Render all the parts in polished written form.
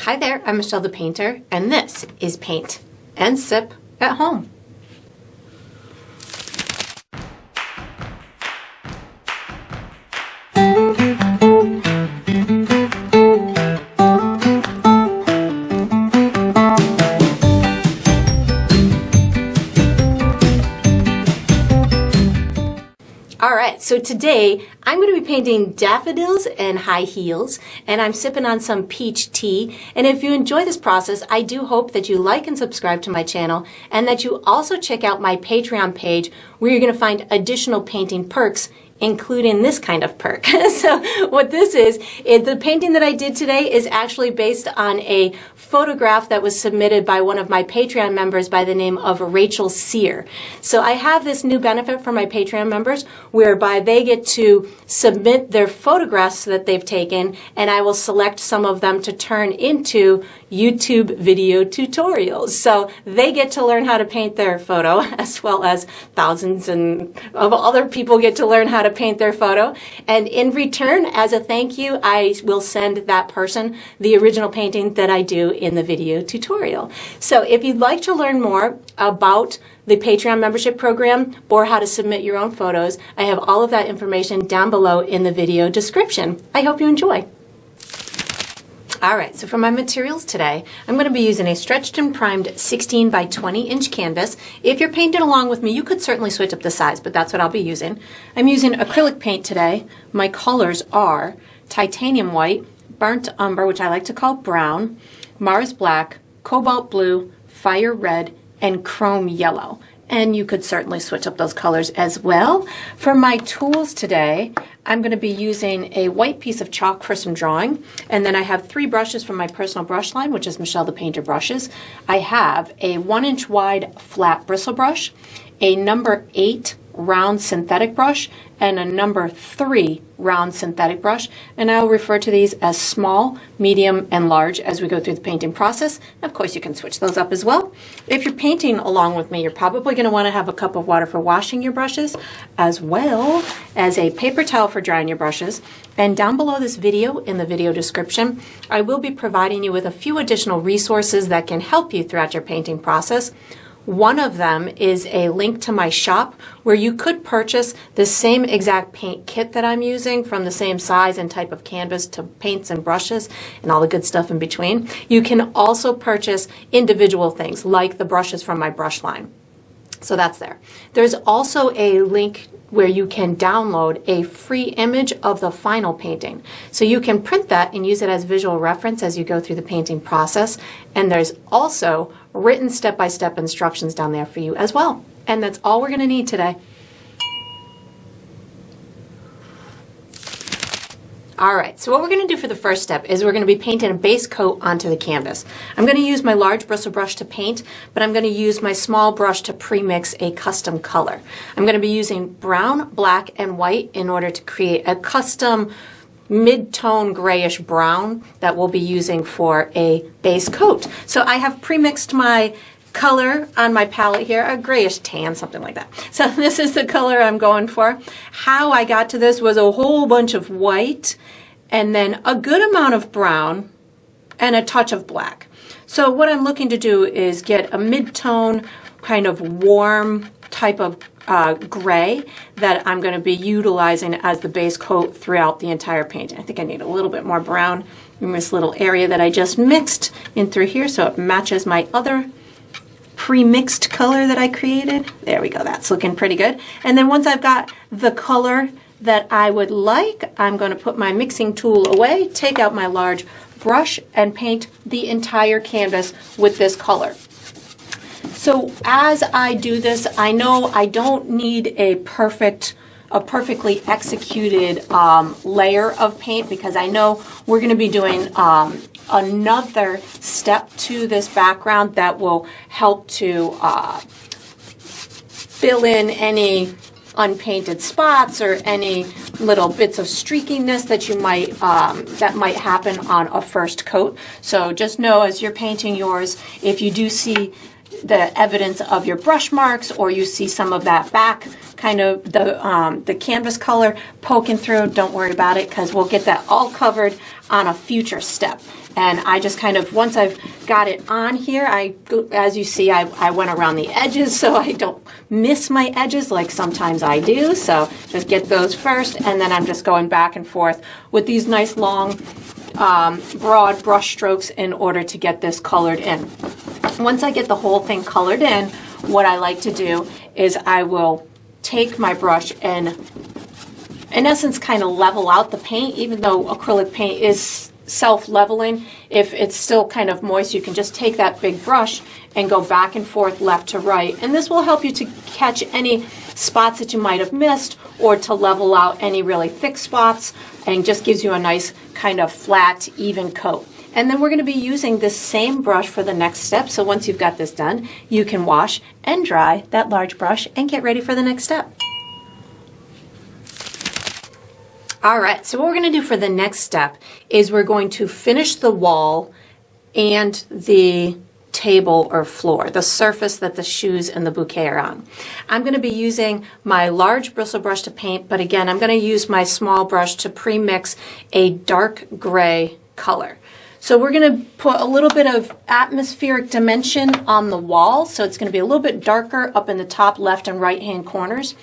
Hi there, I'm Michelle the Painter, and this is Paint and Sip at Home. Alright, so today I'm going to be painting daffodils and high heels, and I'm sipping on some peach tea. And if you enjoy this process, I do hope that you like and subscribe to my channel, and that you also check out my Patreon page where you're going to find additional painting perks, including this kind of perk. So what this is the painting that I did today is actually based on a photograph that was submitted by one of my Patreon members by the name of Rachel Sear. So I have this new benefit for my Patreon members whereby they get to submit their photographs that they've taken, and I will select some of them to turn into YouTube video tutorials. So they get to learn how to paint their photo, as well as thousands of other people get to learn how to paint their photo. And in return, as a thank you, I will send that person the original painting that I do in the video tutorial. So if you'd like to learn more about the Patreon membership program or how to submit your own photos, I have all of that information down below in the video description. I hope you enjoy. Alright, so for my materials today, I'm going to be using a stretched and primed 16 by 20 inch canvas. If you're painting along with me, you could certainly switch up the size, but that's what I'll be using. I'm using acrylic paint today. My colors are titanium white, burnt umber, which I like to call brown, Mars black, cobalt blue, fire red, and chrome yellow. And you could certainly switch up those colors as well. For my tools today, I'm going to be using a white piece of chalk for some drawing, and then I have 3 brushes from my personal brush line, which is Michelle the Painter brushes. I have a 1-inch wide flat bristle brush, a number 8 round synthetic brush, and a number 3 round synthetic brush, and I'll refer to these as small, medium, and large as we go through the painting process. Of course, you can switch those up as well. If you're painting along with me, you're probably going to want to have a cup of water for washing your brushes, as well as a paper towel for drying your brushes. And down below this video, in the video description, I will be providing you with a few additional resources that can help you throughout your painting process. One of them is a link to my shop where you could purchase the same exact paint kit that I'm using, from the same size and type of canvas to paints and brushes and all the good stuff in between. You can also purchase individual things like the brushes from my brush line. So that's there. There's also a link where you can download a free image of the final painting. So you can print that and use it as visual reference as you go through the painting process. And there's also written step-by-step instructions down there for you as well. And that's all we're going to need today. Alright, so what we're going to do for the first step is we're going to be painting a base coat onto the canvas. I'm going to use my large bristle brush to paint, but I'm going to use my small brush to pre-mix a custom color. I'm going to be using brown, black, and white in order to create a custom mid-tone grayish brown that we'll be using for a base coat. So I have pre-mixed my color on my palette here, a grayish tan, something like that. So this is the color I'm going for. How I got to this was a whole bunch of white and then a good amount of brown and a touch of black. So what I'm looking to do is get a mid-tone kind of warm type of gray that I'm going to be utilizing as the base coat throughout the entire painting. I think I need a little bit more brown in this little area that I just mixed in through here so it matches my other pre-mixed color that I created. There we go, that's looking pretty good. And then once I've got the color that I would like, I'm going to put my mixing tool away, take out my large brush, and paint the entire canvas with this color. So as I do this, I know I don't need a perfectly executed layer of paint, because I know we're going to be doing another step to this background that will help to fill in any unpainted spots or any little bits of streakiness that you might that might happen on a first coat. So just know as you're painting yours, if you do see the evidence of your brush marks, or you see some of that back kind of the canvas color poking through, don't worry about it, because we'll get that all covered on a future step. And I just kind of, once I've got it on here, as you see, I went around the edges so I don't miss my edges like sometimes I do. So just get those first, and then I'm just going back and forth with these nice long, broad brush strokes in order to get this colored in. Once I get the whole thing colored in, what I like to do is I will take my brush and, in essence, kind of level out the paint. Even though acrylic paint is self-leveling, if it's still kind of moist, you can just take that big brush and go back and forth left to right. And this will help you to catch any spots that you might have missed, or to level out any really thick spots, and just gives you a nice kind of flat, even coat. And then we're going to be using this same brush for the next step. So once you've got this done, you can wash and dry that large brush and get ready for the next step. All right, so what we're going to do for the next step is we're going to finish the wall and the table or floor, the surface that the shoes and the bouquet are on. I'm going to be using my large bristle brush to paint, but again, I'm going to use my small brush to pre-mix a dark gray color. So we're going to put a little bit of atmospheric dimension on the wall, so it's going to be a little bit darker up in the top left and right hand corners.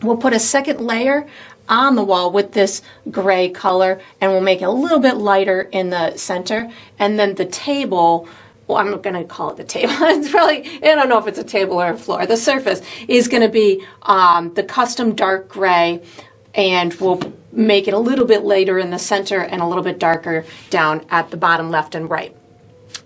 We'll put a second layer on the wall with this gray color, and we'll make it a little bit lighter in the center. And then the table, well, I'm going to call it the table. It's probably, I don't know if it's a table or a floor. The surface is going to be the custom dark gray, and we'll make it a little bit lighter in the center and a little bit darker down at the bottom left and right.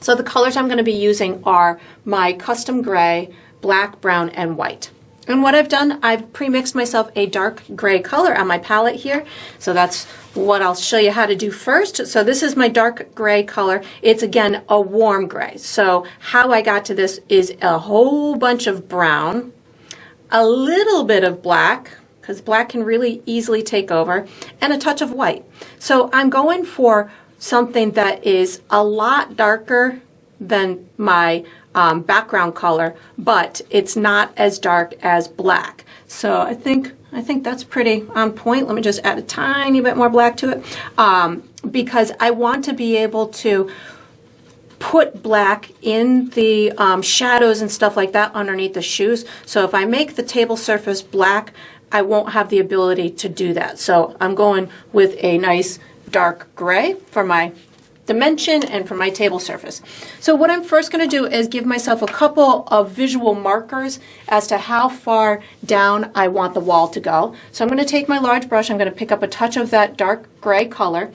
So the colors I'm going to be using are my custom gray, black, brown, and white. And what I've done, I've pre-mixed myself a dark gray color on my palette here. So that's what I'll show you how to do first. So this is my dark gray color. It's, again, a warm gray. So how I got to this is a whole bunch of brown, a little bit of black, because black can really easily take over, and a touch of white. So I'm going for something that is a lot darker than my background color, but it's not as dark as black. So I think that's pretty on point. Let me just add a tiny bit more black to it, because I want to be able to put black in the shadows and stuff like that underneath the shoes. So if I make the table surface black, I won't have the ability to do that. So I'm going with a nice dark gray for my dimension and for my table surface. So what I'm first going to do is give myself a couple of visual markers as to how far down I want the wall to go. So I'm going to take my large brush, I'm going to pick up a touch of that dark gray color,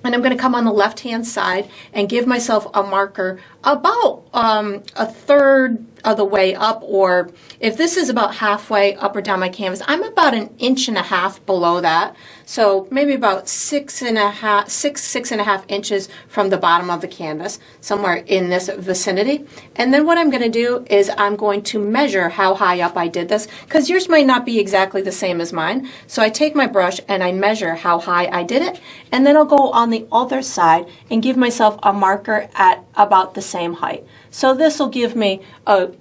and I'm going to come on the left hand side and give myself a marker about a third of the way up, or if this is about halfway up or down my canvas, I'm about 1.5 inches below that. So maybe about 6.5 inches from the bottom of the canvas, somewhere in this vicinity. And then what I'm going to do is I'm going to measure how high up I did this, because yours might not be exactly the same as mine. So I take my brush and I measure how high I did it, and then I'll go on the other side and give myself a marker at about the same height. So this will give me a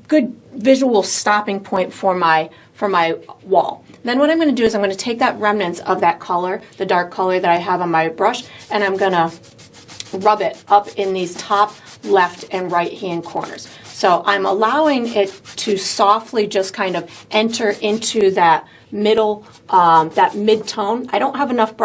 good visual stopping point for my wall. Then what I'm going to do is I'm going to take that remnants of that color, the dark color that I have on my brush, and I'm going to rub it up in these top left and right hand corners. So I'm allowing it to softly just kind of enter into that middle, that mid-tone. I don't have enough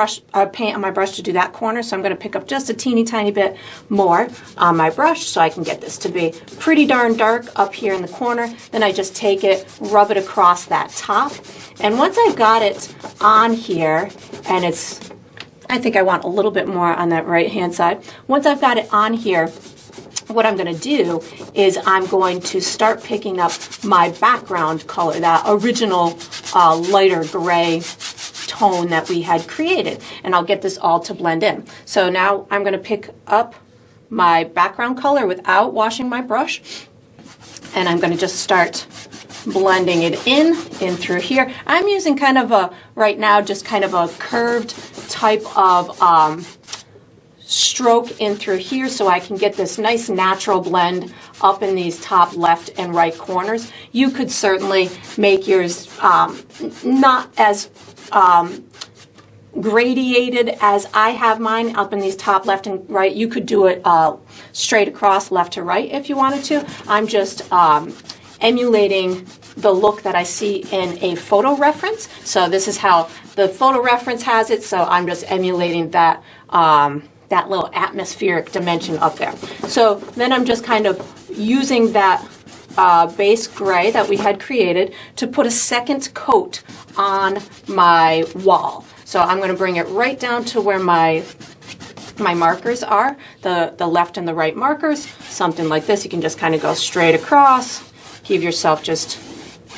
paint on my brush to do that corner, so I'm going to pick up just a teeny tiny bit more on my brush so I can get this to be pretty darn dark up here in the corner. Then I just take it, rub it across that top, and once I've got it on here, and I think I want a little bit more on that right-hand side. Once I've got it on here, what I'm going to do is I'm going to start picking up my background color, that original lighter gray tone that we had created, and I'll get this all to blend in. So now I'm going to pick up my background color without washing my brush, and I'm going to just start blending it in through here. I'm using kind of a, right now, just kind of a curved type of stroke in through here so I can get this nice natural blend up in these top left and right corners. You could certainly make yours not as gradiated as I have mine up in these top left and right. You could do it straight across left to right if you wanted to. I'm just emulating the look that I see in a photo reference. So this is how the photo reference has it. So I'm just emulating that that little atmospheric dimension up there. So then I'm just kind of using that base gray that we had created to put a second coat on my wall. So I'm going to bring it right down to where my markers are, the left and the right markers, something like this. You can just kind of go straight across, give yourself just,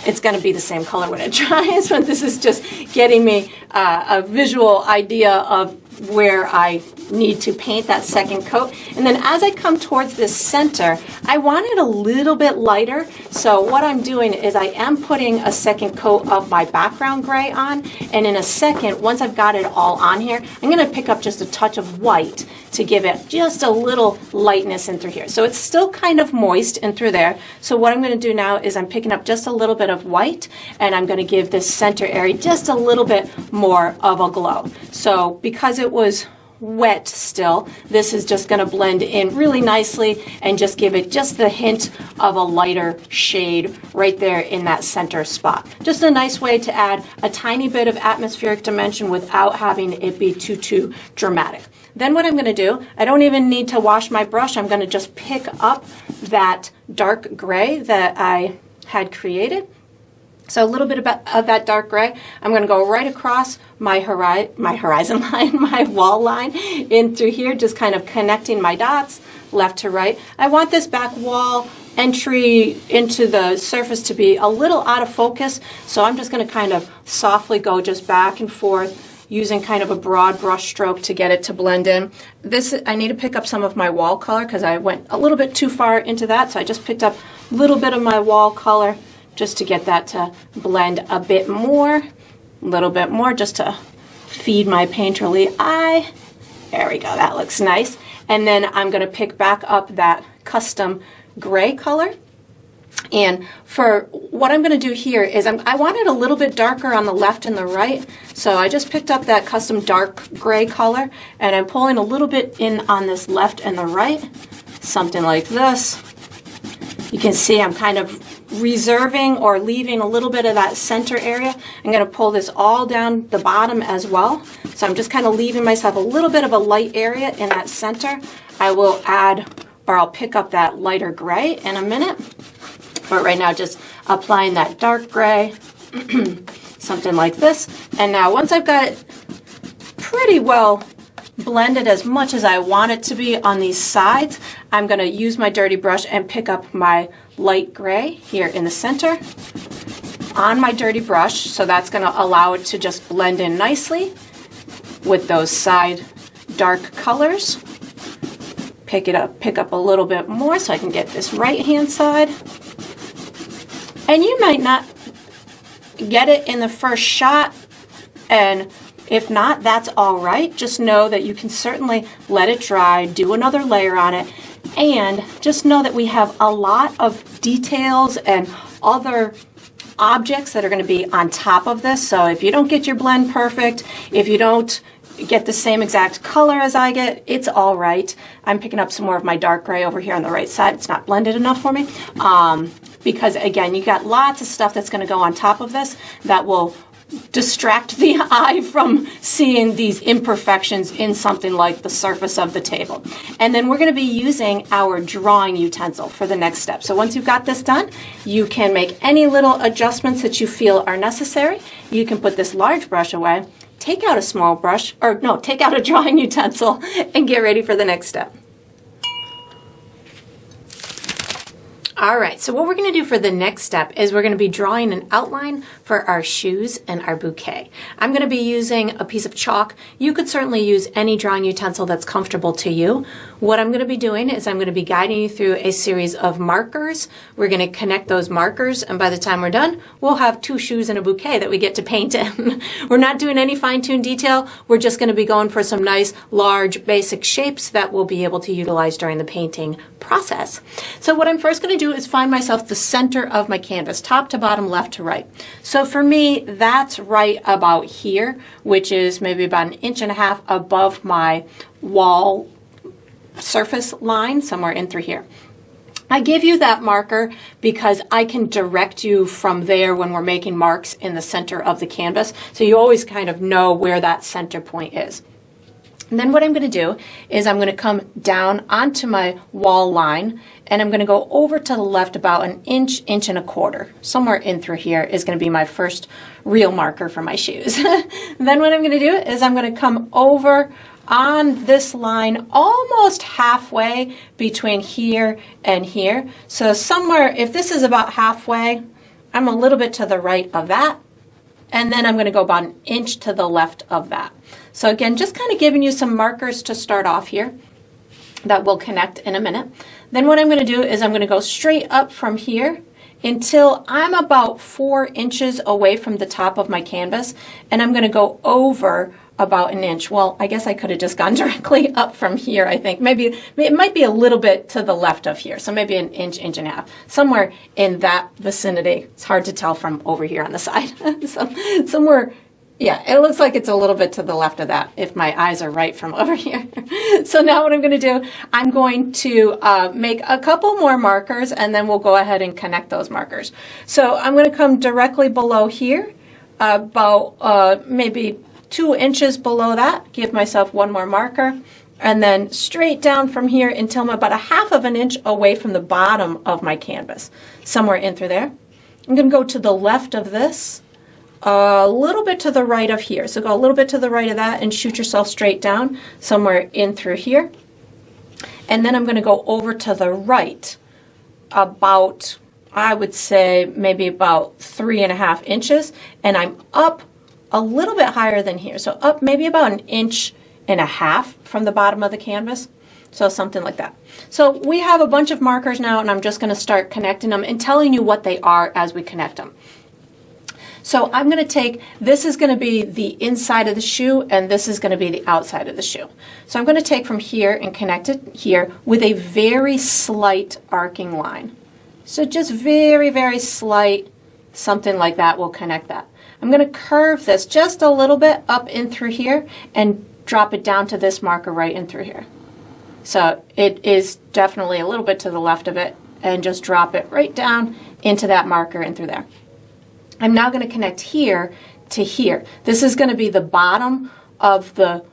it's going to be the same color when it dries, but this is just getting me a visual idea of where I need to paint that second coat. And then as I come towards this center, I want it a little bit lighter. So what I'm doing is I am putting a second coat of my background gray on. And in a second, once I've got it all on here, I'm going to pick up just a touch of white to give it just a little lightness in through here. So it's still kind of moist in through there. So what I'm going to do now is I'm picking up just a little bit of white, and I'm going to give this center area just a little bit more of a glow. So because it was wet still, this is just going to blend in really nicely and just give it just the hint of a lighter shade right there in that center spot. Just a nice way to add a tiny bit of atmospheric dimension without having it be too dramatic. Then what I'm going to do, I don't even need to wash my brush. I'm going to just pick up that dark gray that I had created. So a little bit of that dark gray, I'm going to go right across my horizon line, my wall line in through here, just kind of connecting my dots left to right. I want this back wall entry into the surface to be a little out of focus, so I'm just going to kind of softly go just back and forth using kind of a broad brush stroke to get it to blend in. This, I need to pick up some of my wall color because I went a little bit too far into that, so I just picked up a little bit of my wall color just to get that to blend a bit more, a little bit more, just to feed my painterly eye. There we go, that looks nice. And then I'm going to pick back up that custom gray color. And for what I'm going to do here is I want it a little bit darker on the left and the right. So I just picked up that custom dark gray color, and I'm pulling a little bit in on this left and the right, something like this. You can see I'm kind of reserving or leaving a little bit of that center area. I'm going to pull this all down the bottom as well. So I'm just kind of leaving myself a little bit of a light area in that center. I will add, or I'll pick up that lighter gray in a minute. But right now, just applying that dark gray, something like this. And now once I've got it pretty well blended as much as I want it to be on these sides, I'm going to use my dirty brush and pick up my light gray here in the center on my dirty brush. So that's going to allow it to just blend in nicely with those side dark colors. Pick up a little bit more so I can get this right hand side. And you might not get it in the first shot, and if not, that's all right. Just know that you can certainly let it dry, do another layer on it, and just know that we have a lot of details and other objects that are going to be on top of this. So if you don't get your blend perfect, if you don't get the same exact color as I get, it's all right. I'm picking up some more of my dark gray over here on the right side. It's not blended enough for me. Because again, you got lots of stuff that's going to go on top of this that will distract the eye from seeing these imperfections in something like the surface of the table. And then we're going to be using our drawing utensil for the next step. So once you've got this done, you can make any little adjustments that you feel are necessary. You can put this large brush away, take out a small brush, or no, take out a drawing utensil and get ready for the next step. All right, so what we're going to do for the next step is we're going to be drawing an outline for our shoes and our bouquet. I'm going to be using a piece of chalk. You could certainly use any drawing utensil that's comfortable to you. What I'm going to be doing is I'm going to be guiding you through a series of markers. We're going to connect those markers, and by the time we're done, we'll have 2 shoes and a bouquet that we get to paint in. We're not doing any fine-tuned detail. We're just going to be going for some nice, large, basic shapes that we'll be able to utilize during the painting process. So what I'm first going to do do is find myself the center of my canvas, top to bottom, left to right. So for me, that's right about here, which is maybe about 1.5 inches above my wall surface line, somewhere in through here. I give you that marker because I can direct you from there when we're making marks in the center of the canvas. So you always kind of know where that center point is. And then what I'm going to do is I'm going to come down onto my wall line, and I'm going to go over to the left about 1 inch, 1.25 inches. Somewhere in through here is going to be my first real marker for my shoes. Then what I'm going to do is I'm going to come over on this line almost halfway between here and here. So somewhere, if this is about halfway, I'm a little bit to the right of that. And then I'm going to go about 1 inch to the left of that. So again, just kind of giving you some markers to start off here that will connect in a minute. Then what I'm going to do is I'm going to go straight up from here until I'm about 4 inches away from the top of my canvas, and I'm going to go over about 1 inch. Well, I guess I could have just gone directly up from here, I think. Maybe it might be a little bit to the left of here, so maybe 1 inch, 1.5 inches, somewhere in that vicinity. It's hard to tell from over here on the side. Somewhere, yeah, it looks like it's a little bit to the left of that, if my eyes are right from over here. So now what I'm going to do, I'm going to make a couple more markers, and then we'll go ahead and connect those markers. So I'm going to come directly below here, about maybe 2 inches below that, give myself one more marker, and then straight down from here until I'm about 1/2 inch away from the bottom of my canvas, somewhere in through there. I'm going to go to the left of this, a little bit to the right of here. So go a little bit to the right of that and shoot yourself straight down, somewhere in through here. And then I'm going to go over to the right about, I would say, maybe about 3.5 inches, and I'm up a little bit higher than here. So up maybe about 1.5 inches from the bottom of the canvas. So something like that. So we have a bunch of markers now, and I'm just going to start connecting them and telling you what they are as we connect them. So I'm going to take, this is going to be the inside of the shoe, and this is going to be the outside of the shoe. So I'm going to take from here and connect it here with a very slight arcing line. So just very, very slight, something like that will connect that. I'm going to curve this just a little bit up in through here and drop it down to this marker right in through here. So it is definitely a little bit to the left of it, and just drop it right down into that marker in through there. I'm now going to connect here to here. This is going to be the bottom of the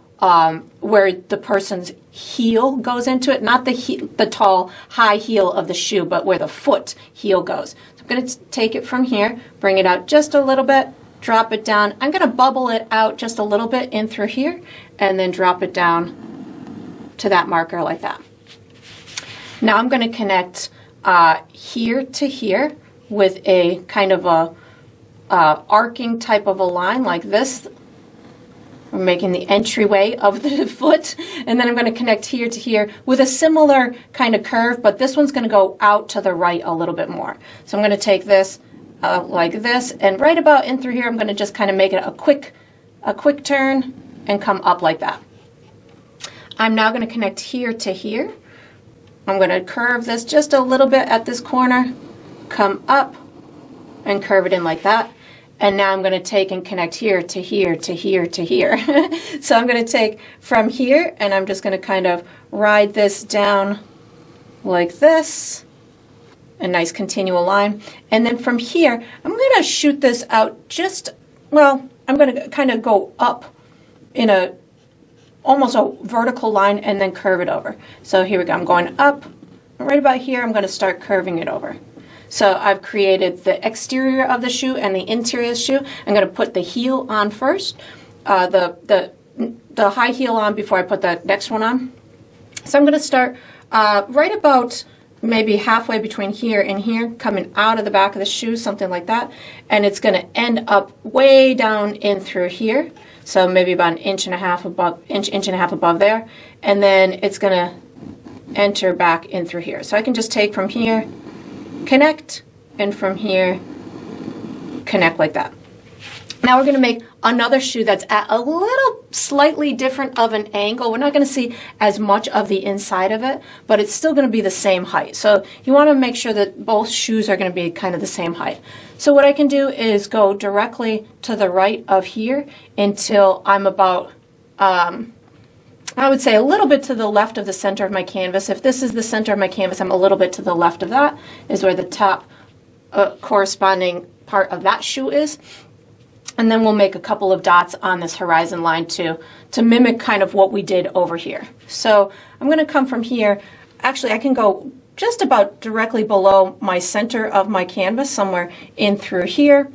where the person's heel goes into it, not the tall high heel of the shoe, but where the foot heel goes. So I'm going to take it from here, bring it out just a little bit, drop it down. I'm going to bubble it out just a little bit in through here, and then drop it down to that marker like that. Now I'm going to connect here to here with a kind of a arcing type of a line like this. We're making the entryway of the foot, and then I'm going to connect here to here with a similar kind of curve, but this one's going to go out to the right a little bit more. So I'm going to take this like this, and right about in through here, I'm going to just kind of make it a quick turn and come up like that. I'm now going to connect here to here. I'm going to curve this just a little bit at this corner, come up, and curve it in like that. And now I'm going to take and connect here to here to here to here. So I'm going to take from here, and I'm just going to kind of ride this down like this. A nice continual line. And then from here, I'm going to shoot this out just, well, I'm going to kind of go up in a almost a vertical line and then curve it over. So here we go. I'm going up. Right about here, I'm going to start curving it over. So I've created the exterior of the shoe and the interior of the shoe. I'm going to put the heel on first, the high heel on before I put the next one on. So I'm going to start right about maybe halfway between here and here, coming out of the back of the shoe, something like that. And it's going to end up way down in through here. So maybe about 1.5 inches above, inch and a half above there. And then it's going to enter back in through here. So I can just take from here, connect, and from here, connect like that. Now we're going to make another shoe that's at a little slightly different of an angle. We're not going to see as much of the inside of it, but it's still going to be the same height. So you want to make sure that both shoes are going to be kind of the same height. So what I can do is go directly to the right of here until I'm about, I would say a little bit to the left of the center of my canvas. If this is the center of my canvas, I'm a little bit to the left of that, is where the top corresponding part of that shoe is. And then we'll make a couple of dots on this horizon line to mimic kind of what we did over here. So I'm going to come from here. Actually, I can go just about directly below my center of my canvas, somewhere in through here.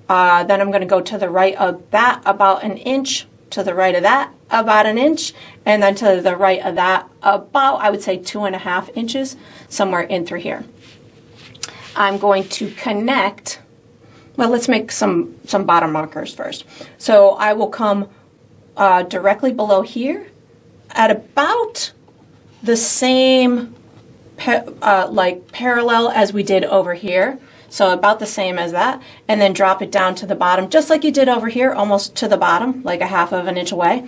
Then I'm going to go to the right of that about an inch, to the right of that about an inch, and then to the right of that about, I would say, 2.5 inches, somewhere in through here. I'm going to connect. Well, let's make some bottom markers first. So I will come directly below here at about the same parallel as we did over here. So about the same as that, and then drop it down to the bottom, just like you did over here, almost to the bottom, like 1/2 inch away.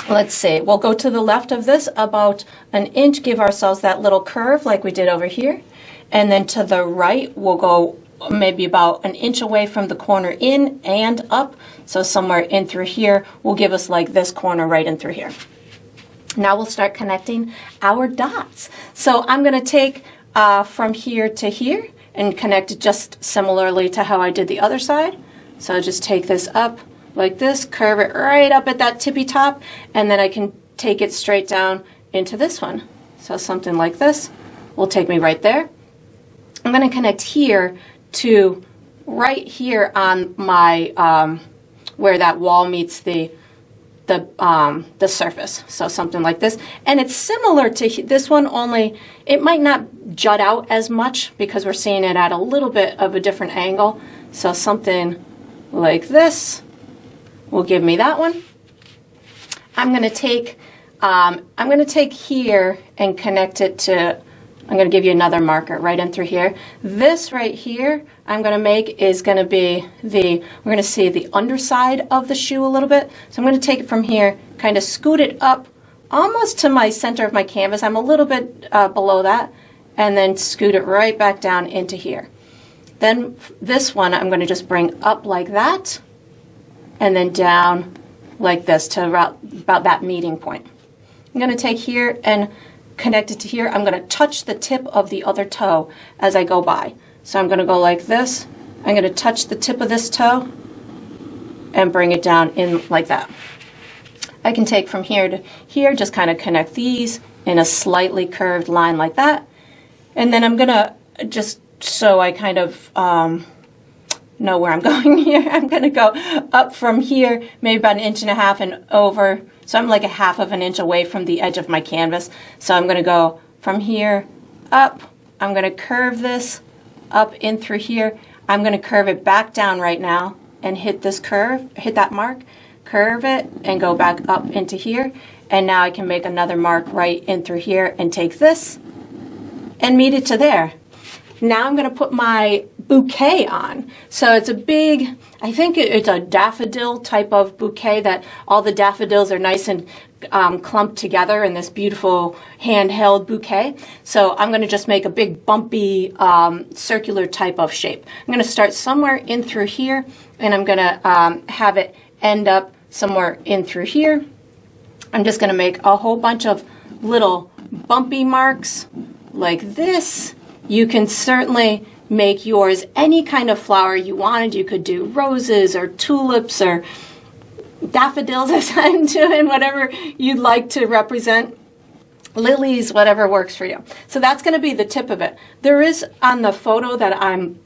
Let's see, we'll go to the left of this about an inch, give ourselves that little curve like we did over here. And then to the right, we'll go maybe about an inch away from the corner in and up. So somewhere in through here will give us like this corner right in through here. Now we'll start connecting our dots. So I'm going to take from here to here and connect it just similarly to how I did the other side. So I'll just take this up like this, curve it right up at that tippy top, and then I can take it straight down into this one. So something like this will take me right there. I'm going to connect here to right here on my where that wall meets the surface, so something like this. And it's similar to this one, only it might not jut out as much because we're seeing it at a little bit of a different angle. So something like this will give me that one. I'm going to take here and connect it to, I'm going to give you another marker right in through here. This right here I'm going to make is going to be we're going to see the underside of the shoe a little bit. So I'm going to take it from here, kind of scoot it up almost to my center of my canvas. I'm a little bit below that, and then scoot it right back down into here. Then this one I'm going to just bring up like that, and then down like this to about that meeting point. I'm going to take here and connect it to here. I'm going to touch the tip of the other toe as I go by. So I'm going to go like this. I'm going to touch the tip of this toe and bring it down in like that. I can take from here to here, just kind of connect these in a slightly curved line like that. And then I'm going to, just so I kind of know where I'm going here, I'm going to go up from here, maybe about 1.5 inches and over. So I'm like 1/2 inch away from the edge of my canvas. So I'm going to go from here up. I'm going to curve this up in through here. I'm going to curve it back down right now and hit this curve, hit that mark, curve it, and go back up into here. And now I can make another mark right in through here and take this and meet it to there. Now I'm going to put my bouquet on. So it's a big, I think it's a daffodil type of bouquet that all the daffodils are nice and clumped together in this beautiful handheld bouquet. So I'm going to just make a big bumpy circular type of shape. I'm going to start somewhere in through here, and I'm going to have it end up somewhere in through here. I'm just going to make a whole bunch of little bumpy marks like this. You can certainly make yours any kind of flower you wanted. You could do roses or tulips or daffodils, as I'm doing, whatever you'd like to represent. Lilies, whatever works for you. So that's going to be the tip of it. There is, on the photo that I'm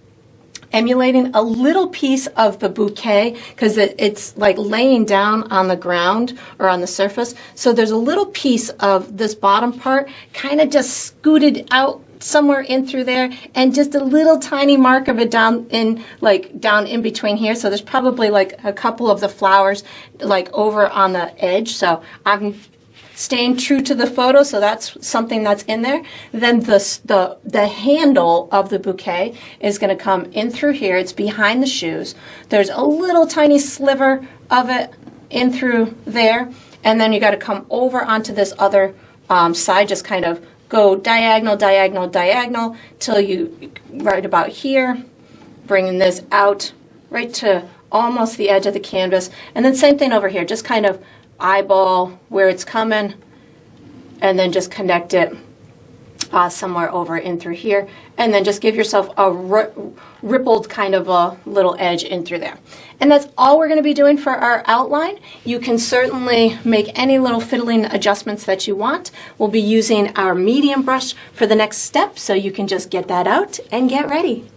emulating, a little piece of the bouquet because it's like laying down on the ground or on the surface. So there's a little piece of this bottom part kind of just scooted out somewhere in through there, and just a little tiny mark of it down in between here. So there's probably like a couple of the flowers like over on the edge. So I'm staying true to the photo, so that's something that's in there. Then the handle of the bouquet is going to come in through here. It's behind the shoes. There's a little tiny sliver of it in through there, and then you got to come over onto this other side, just kind of go diagonal, diagonal, diagonal till you right about here, bringing this out right to almost the edge of the canvas. And then same thing over here, just kind of eyeball where it's coming and then just connect it somewhere over in through here, and then just give yourself a rippled kind of a little edge in through there. And that's all we're going to be doing for our outline. You can certainly make any little fiddling adjustments that you want. We'll be using our medium brush for the next step, so you can just get that out and get ready.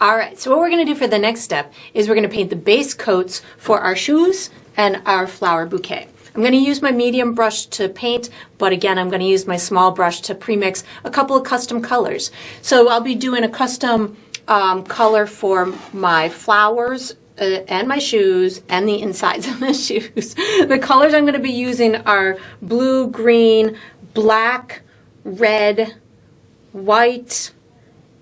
All right, so what we're going to do for the next step is we're going to paint the base coats for our shoes and our flower bouquet. I'm going to use my medium brush to paint, but again, I'm going to use my small brush to premix a couple of custom colors. So I'll be doing a custom color for my flowers and my shoes and the insides of the shoes. The colors I'm going to be using are blue, green, black, red, white,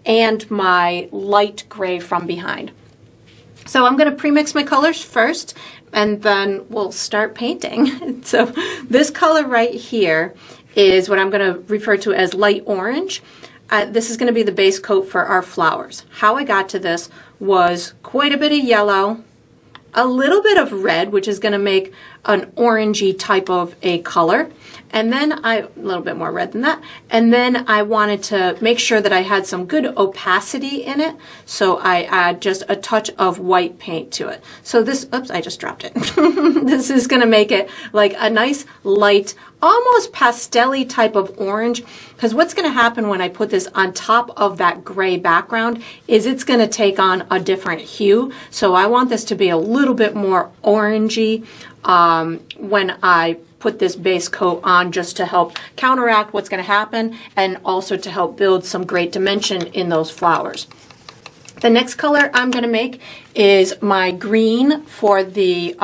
and my light gray from behind. So I'm going to premix my colors first, and then we'll start painting. So this color right here is what I'm going to refer to as light orange. This is going to be the base coat for our flowers. How I got to this was quite a bit of yellow, a little bit of red, which is going to make an orangey type of a color, and then a little bit more red than that, and then I wanted to make sure that I had some good opacity in it, so I add just a touch of white paint to it. So this, oops, I just dropped it. This is going to make it like a nice light, almost pastel-y type of orange, because what's going to happen when I put this on top of that gray background is it's going to take on a different hue. So I want this to be a little bit more orangey when I put this base coat on, just to help counteract what's going to happen and also to help build some great dimension in those flowers. The next color I'm going to make is my green for the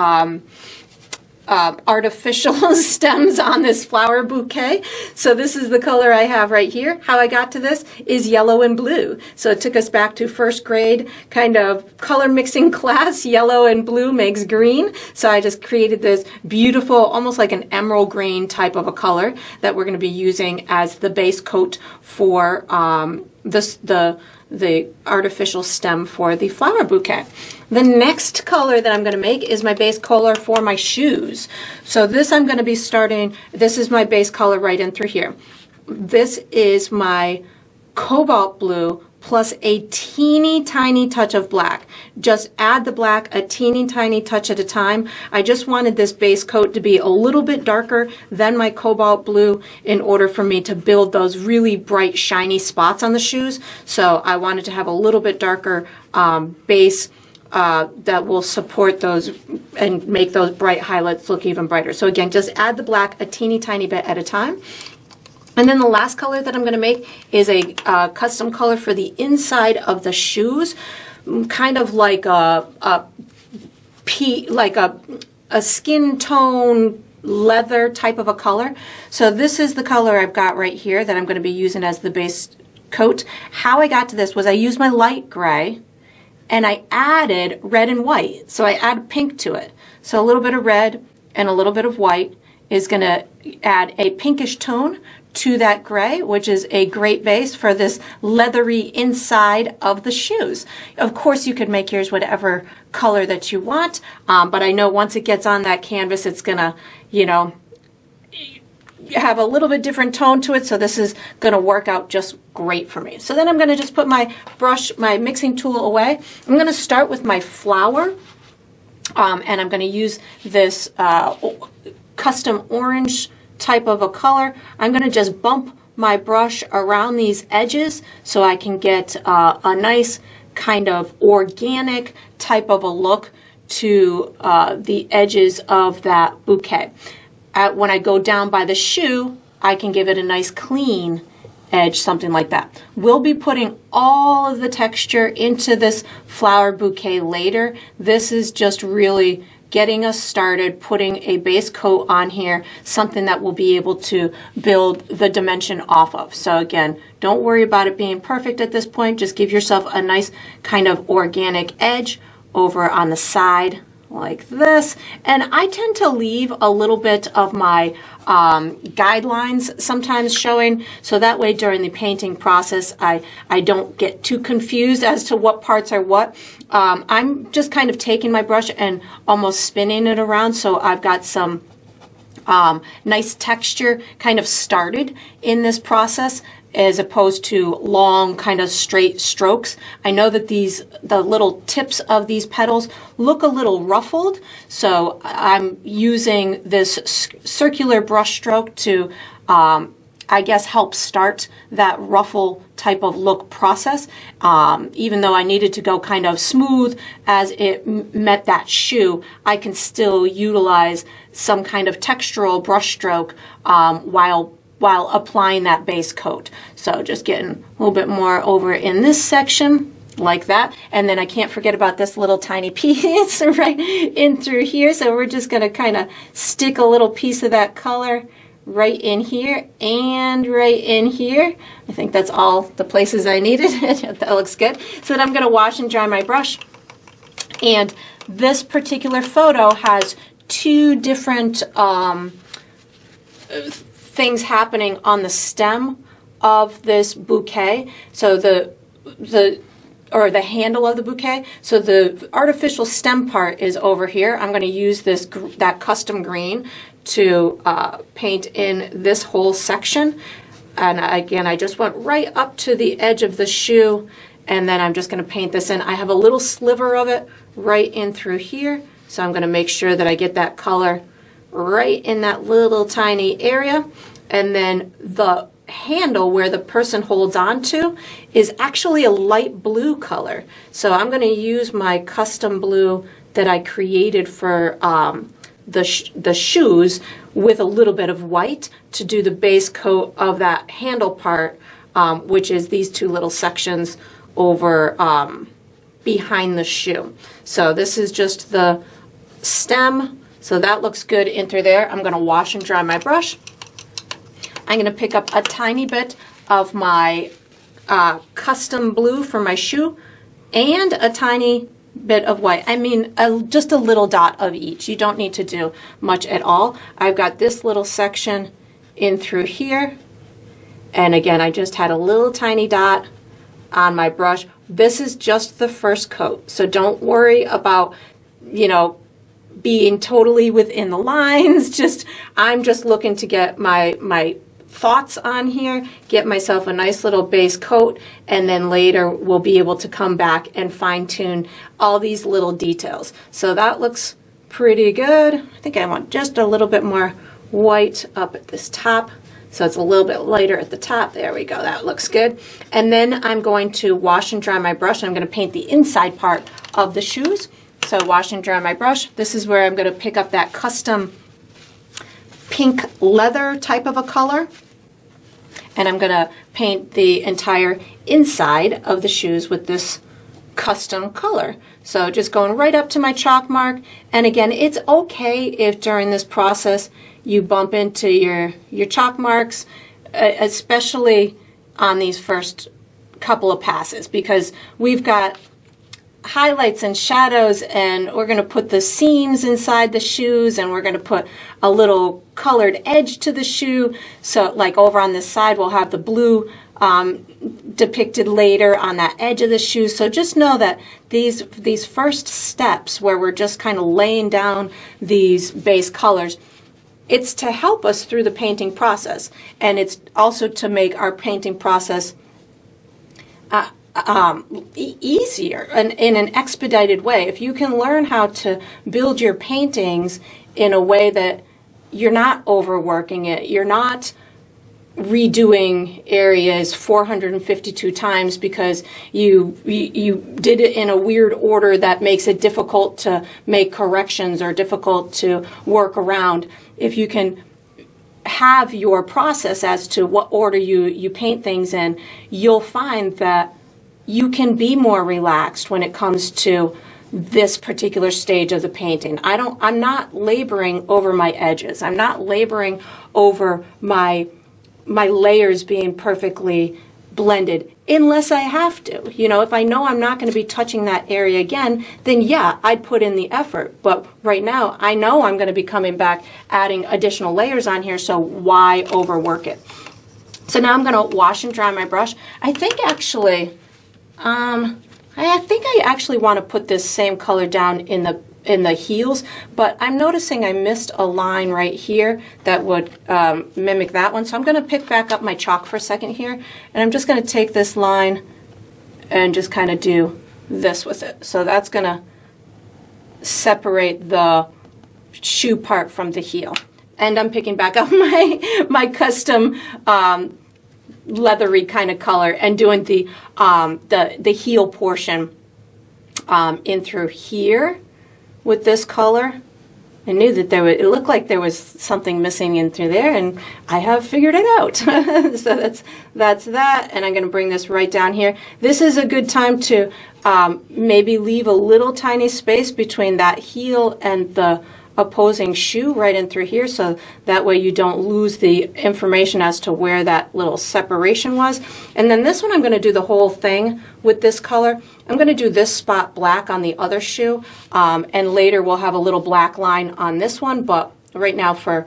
artificial stems on this flower bouquet. So this is the color I have right here. How I got to this is yellow and blue. So it took us back to first grade kind of color mixing class. Yellow and blue makes green. So I just created this beautiful, almost like an emerald green type of a color that we're going to be using as the base coat for the artificial stem for the flower bouquet. The next color that I'm going to make is my base color for my shoes. So this I'm going to be starting, this is my base color right in through here. This is my cobalt blue plus a teeny tiny touch of black. Just add the black a teeny tiny touch at a time. I just wanted this base coat to be a little bit darker than my cobalt blue in order for me to build those really bright shiny spots on the shoes. So I wanted to have a little bit darker base that will support those and make those bright highlights look even brighter. So again, just add the black a teeny tiny bit at a time. And then the last color that I'm going to make is a custom color for the inside of the shoes, kind of like a skin tone leather type of a color. So this is the color I've got right here that I'm going to be using as the base coat. How I got to this was I used my light gray and I added red and white. So I add pink to it. So a little bit of red and a little bit of white is going to add a pinkish tone to that gray, which is a great base for this leathery inside of the shoes. Of course, you could make yours whatever color that you want, but I know once it gets on that canvas, it's gonna, you know, have a little bit different tone to it, so this is gonna work out just great for me. So then I'm gonna just put my brush, my mixing tool away. I'm gonna start with my flower, and I'm gonna use this custom orange type of a color. I'm going to just bump my brush around these edges so I can get a nice kind of organic type of a look to the edges of that bouquet. When I go down by the shoe, I can give it a nice clean edge, something like that. We'll be putting all of the texture into this flower bouquet later. This is just really getting us started, putting a base coat on here, something that we'll be able to build the dimension off of. So again, don't worry about it being perfect at this point. Just give yourself a nice kind of organic edge over on the side like this. And I tend to leave a little bit of my guidelines sometimes showing, so that way during the painting process I don't get too confused as to what parts are what. I'm just kind of taking my brush and almost spinning it around, so I've got some nice texture kind of started in this process, as opposed to long kind of straight strokes. I know that the little tips of these petals look a little ruffled, so I'm using this circular brush stroke to I guess help start that ruffle type of look process. Even though I needed to go kind of smooth as it met that shoe, I can still utilize some kind of textural brush stroke while applying that base coat. So just getting a little bit more over in this section like that. And then I can't forget about this little tiny piece right in through here. So we're just going to kind of stick a little piece of that color right in here and right in here. I think that's all the places I needed. That looks good. So then I'm going to wash and dry my brush. And this particular photo has two different things happening on the stem of this bouquet. So the handle of the bouquet. So the artificial stem part is over here. I'm going to use that custom green to paint in this whole section. And again, I just went right up to the edge of the shoe, and then I'm just going to paint this in. I have a little sliver of it right in through here, so I'm going to make sure that I get that color right in that little tiny area. And then the handle where the person holds on to is actually a light blue color. So I'm going to use my custom blue that I created for the shoes with a little bit of white to do the base coat of that handle part, which is these two little sections over behind the shoe. So this is just the stem. So that looks good in through there. I'm going to wash and dry my brush. I'm going to pick up a tiny bit of my custom blue for my shoe and a tiny bit of white. I mean, just a little dot of each. You don't need to do much at all. I've got this little section in through here. And again, I just had a little tiny dot on my brush. This is just the first coat. So don't worry about, being totally within the lines. I'm just looking to get my thoughts on here, get myself a nice little base coat, and then later we'll be able to come back and fine tune all these little details. So that looks pretty good. I think I want just a little bit more white up at this top, so it's a little bit lighter at the top. There we go, that looks good. And then I'm going to wash and dry my brush, and I'm going to paint the inside part of the shoes. So wash and dry my brush. This is where I'm going to pick up that custom pink leather type of a color, and I'm going to paint the entire inside of the shoes with this custom color. So just going right up to my chalk mark. And again, it's okay if during this process you bump into your chalk marks, especially on these first couple of passes, because we've got highlights and shadows, and we're going to put the seams inside the shoes, and we're going to put a little colored edge to the shoe. So like over on this side we'll have the blue depicted later on that edge of the shoe. So just know that these first steps where we're just kind of laying down these base colors, it's to help us through the painting process, and it's also to make our painting process easier and in an expedited way. If you can learn how to build your paintings in a way that you're not overworking it, you're not redoing areas 452 times because you did it in a weird order that makes it difficult to make corrections or difficult to work around. If you can have your process as to what order you paint things in, you'll find that you can be more relaxed when it comes to this particular stage of the painting. I'm not laboring over my edges. I'm not laboring over my layers being perfectly blended unless I have to. You know, if I know I'm not going to be touching that area again, then yeah, I'd put in the effort. But right now, I know I'm going to be coming back, adding additional layers on here, so why overwork it? So now I'm going to wash and dry my brush. I think actually, I actually want to put this same color down in the heels, but I'm noticing I missed a line right here that would mimic that one. So I'm going to pick back up my chalk for a second here, and I'm just going to take this line and just kind of do this with it. So that's going to separate the shoe part from the heel. And I'm picking back up my custom leathery kind of color and doing the heel portion in through here with this color. I knew that it looked like there was something missing in through there, and I have figured it out. So that's that, and I'm going to bring this right down here. This is a good time to maybe leave a little tiny space between that heel and the opposing shoe right in through here, so that way you don't lose the information as to where that little separation was. And then this one I'm going to do the whole thing with this color. I'm going to do this spot black on the other shoe, and later we'll have a little black line on this one, but right now for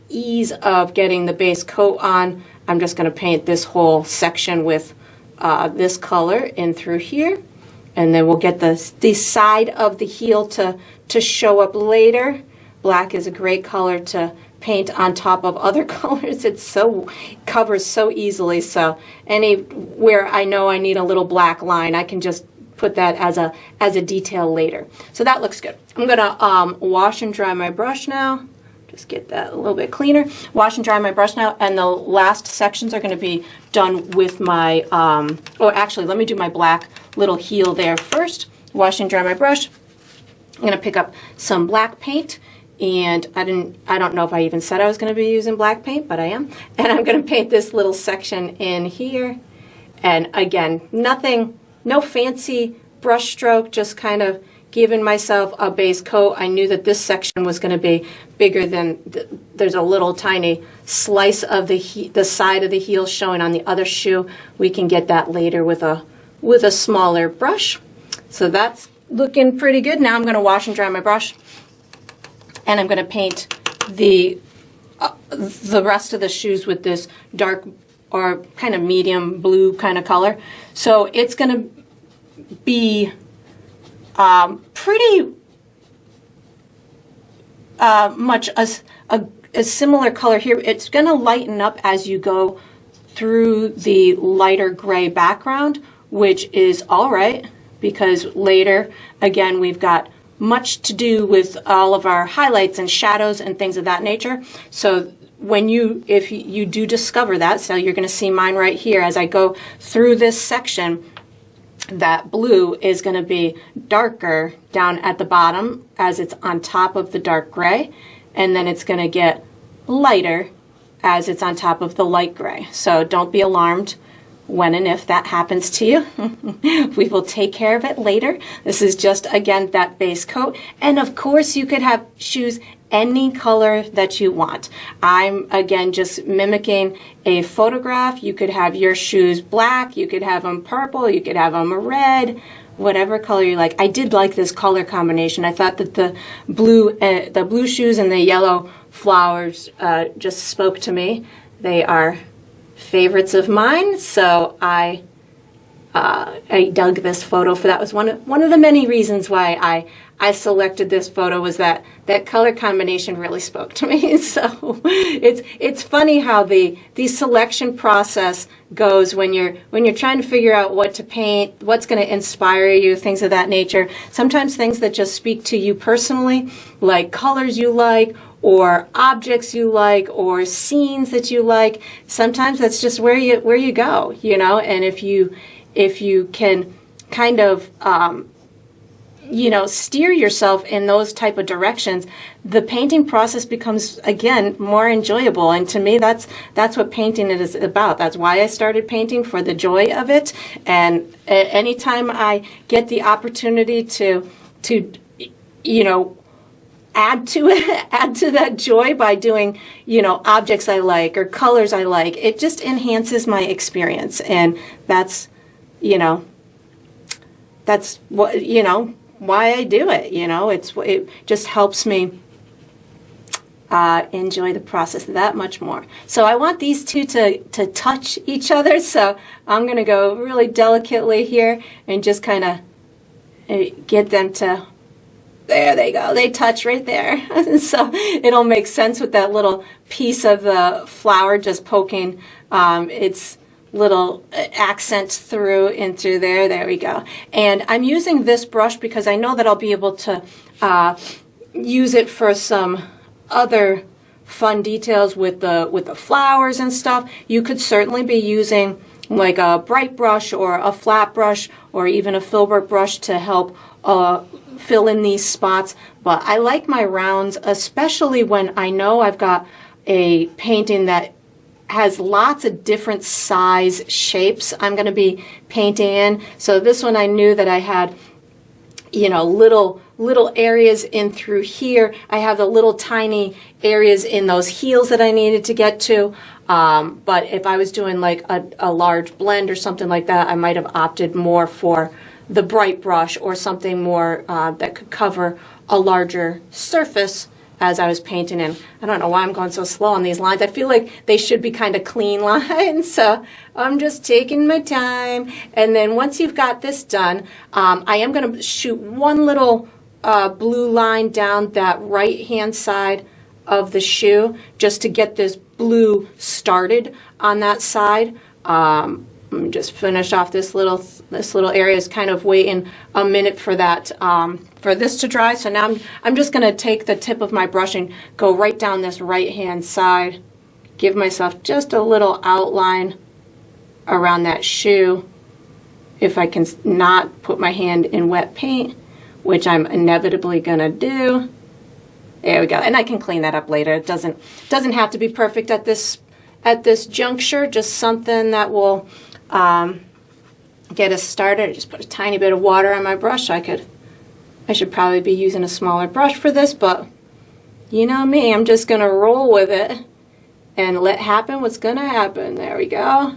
ease of getting the base coat on, I'm just going to paint this whole section with this color in through here, and then we'll get the side of the heel to show up later. Black is a great color to paint on top of other colors. It covers so easily, so anywhere I know I need a little black line, I can just put that as a detail later. So that looks good. I'm gonna wash and dry my brush now. Just get that a little bit cleaner. Wash and dry my brush now, and the last sections are going to be done with my, or actually let me do my black little heel there first. Wash and dry my brush. I'm going to pick up some black paint, and I don't know if I even said I was going to be using black paint, but I am. And I'm going to paint this little section in here. And again, no fancy brush stroke, just kind of giving myself a base coat. I knew that this section was going to be bigger than, there's a little tiny slice of the side of the heel showing on the other shoe. We can get that later with a smaller brush. So that's looking pretty good. Now I'm going to wash and dry my brush, and I'm going to paint the rest of the shoes with this dark or kind of medium blue kind of color. So it's going to be pretty much a similar color here. It's going to lighten up as you go through the lighter gray background, which is all right, because later, again, we've got much to do with all of our highlights and shadows and things of that nature. So if you do discover that, so you're going to see mine right here as I go through this section, that blue is going to be darker down at the bottom as it's on top of the dark gray, and then it's going to get lighter as it's on top of the light gray. So don't be alarmed when and if that happens to you. We will take care of it later. This is just, again, that base coat. And of course, you could have shoes any color that you want. I'm, again, just mimicking a photograph. You could have your shoes black, you could have them purple, you could have them red, whatever color you like. I did like this color combination. I thought that the blue shoes and the yellow flowers just spoke to me. They are favorites of mine, so I dug this photo for that. Was one of the many reasons why I selected this photo, was that color combination really spoke to me. So it's funny how the selection process goes when you're trying to figure out what to paint, what's going to inspire you, things of that nature. Sometimes things that just speak to you personally, like colors you like, or objects you like, or scenes that you like. Sometimes that's just where you go, you know. And if you can kind of you know, steer yourself in those type of directions, the painting process becomes, again, more enjoyable. And to me, that's what painting is about. That's why I started painting, for the joy of it. And anytime I get the opportunity to you know, add to it, add to that joy by doing, you know, objects I like or colors I like, it just enhances my experience. And that's, you know, that's what, you know, why I do it. You know, it just helps me enjoy the process that much more. So I want these two to touch each other. So I'm going to go really delicately here and just kind of get them to, there they go. They touch right there. So it'll make sense with that little piece of the flower just poking its little accent through and through there. There we go. And I'm using this brush because I know that I'll be able to use it for some other fun details with the flowers and stuff. You could certainly be using like a bright brush or a flat brush or even a filbert brush to help fill in these spots. But I like my rounds, especially when I know I've got a painting that has lots of different size shapes I'm going to be painting in. So this one I knew that I had, you know, little areas in through here. I have the little tiny areas in those heels that I needed to get to. But if I was doing like a large blend or something like that, I might have opted more for the bright brush or something more that could cover a larger surface as I was painting in. I don't know why I'm going so slow on these lines. I feel like they should be kind of clean lines, so I'm just taking my time. And then once you've got this done, I am going to shoot one little blue line down that right-hand side of the shoe just to get this blue started on that side. Let me just finish off this little area. Is kind of waiting a minute for that for this to dry. So now I'm just going to take the tip of my brush and go right down this right hand side, give myself just a little outline around that shoe. If I can not put my hand in wet paint, which I'm inevitably going to do. There we go. And I can clean that up later. It doesn't have to be perfect at this juncture. Just something that will get us started. I just put a tiny bit of water on my brush. I should probably be using a smaller brush for this, but you know me, I'm just going to roll with it and let happen what's going to happen. There we go.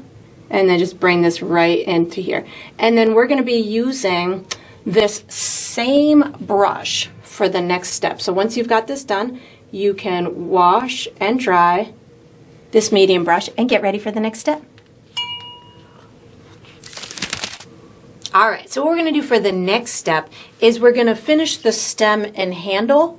And then just bring this right into here. And then we're going to be using this same brush for the next step. So once you've got this done, you can wash and dry this medium brush and get ready for the next step. All right, so what we're going to do for the next step is we're going to finish the stem and handle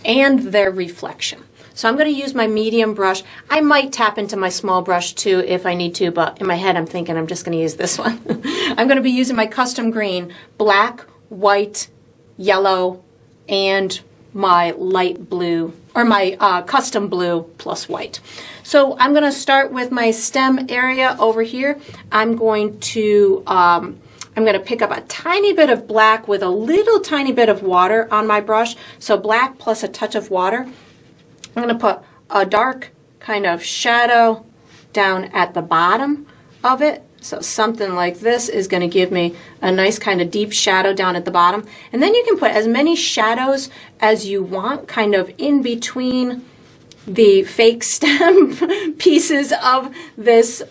and their reflection. So I'm going to use my medium brush. I might tap into my small brush too if I need to, but in my head I'm thinking I'm just going to use this one. I'm going to be using my custom green, black, white, yellow, and my light blue, or my custom blue plus white. So I'm going to start with my stem area over here. I'm going to pick up a tiny bit of black with a little tiny bit of water on my brush. So black plus a touch of water. I'm going to put a dark kind of shadow down at the bottom of it. So something like this is going to give me a nice kind of deep shadow down at the bottom. And then you can put as many shadows as you want kind of in between the fake stem pieces of this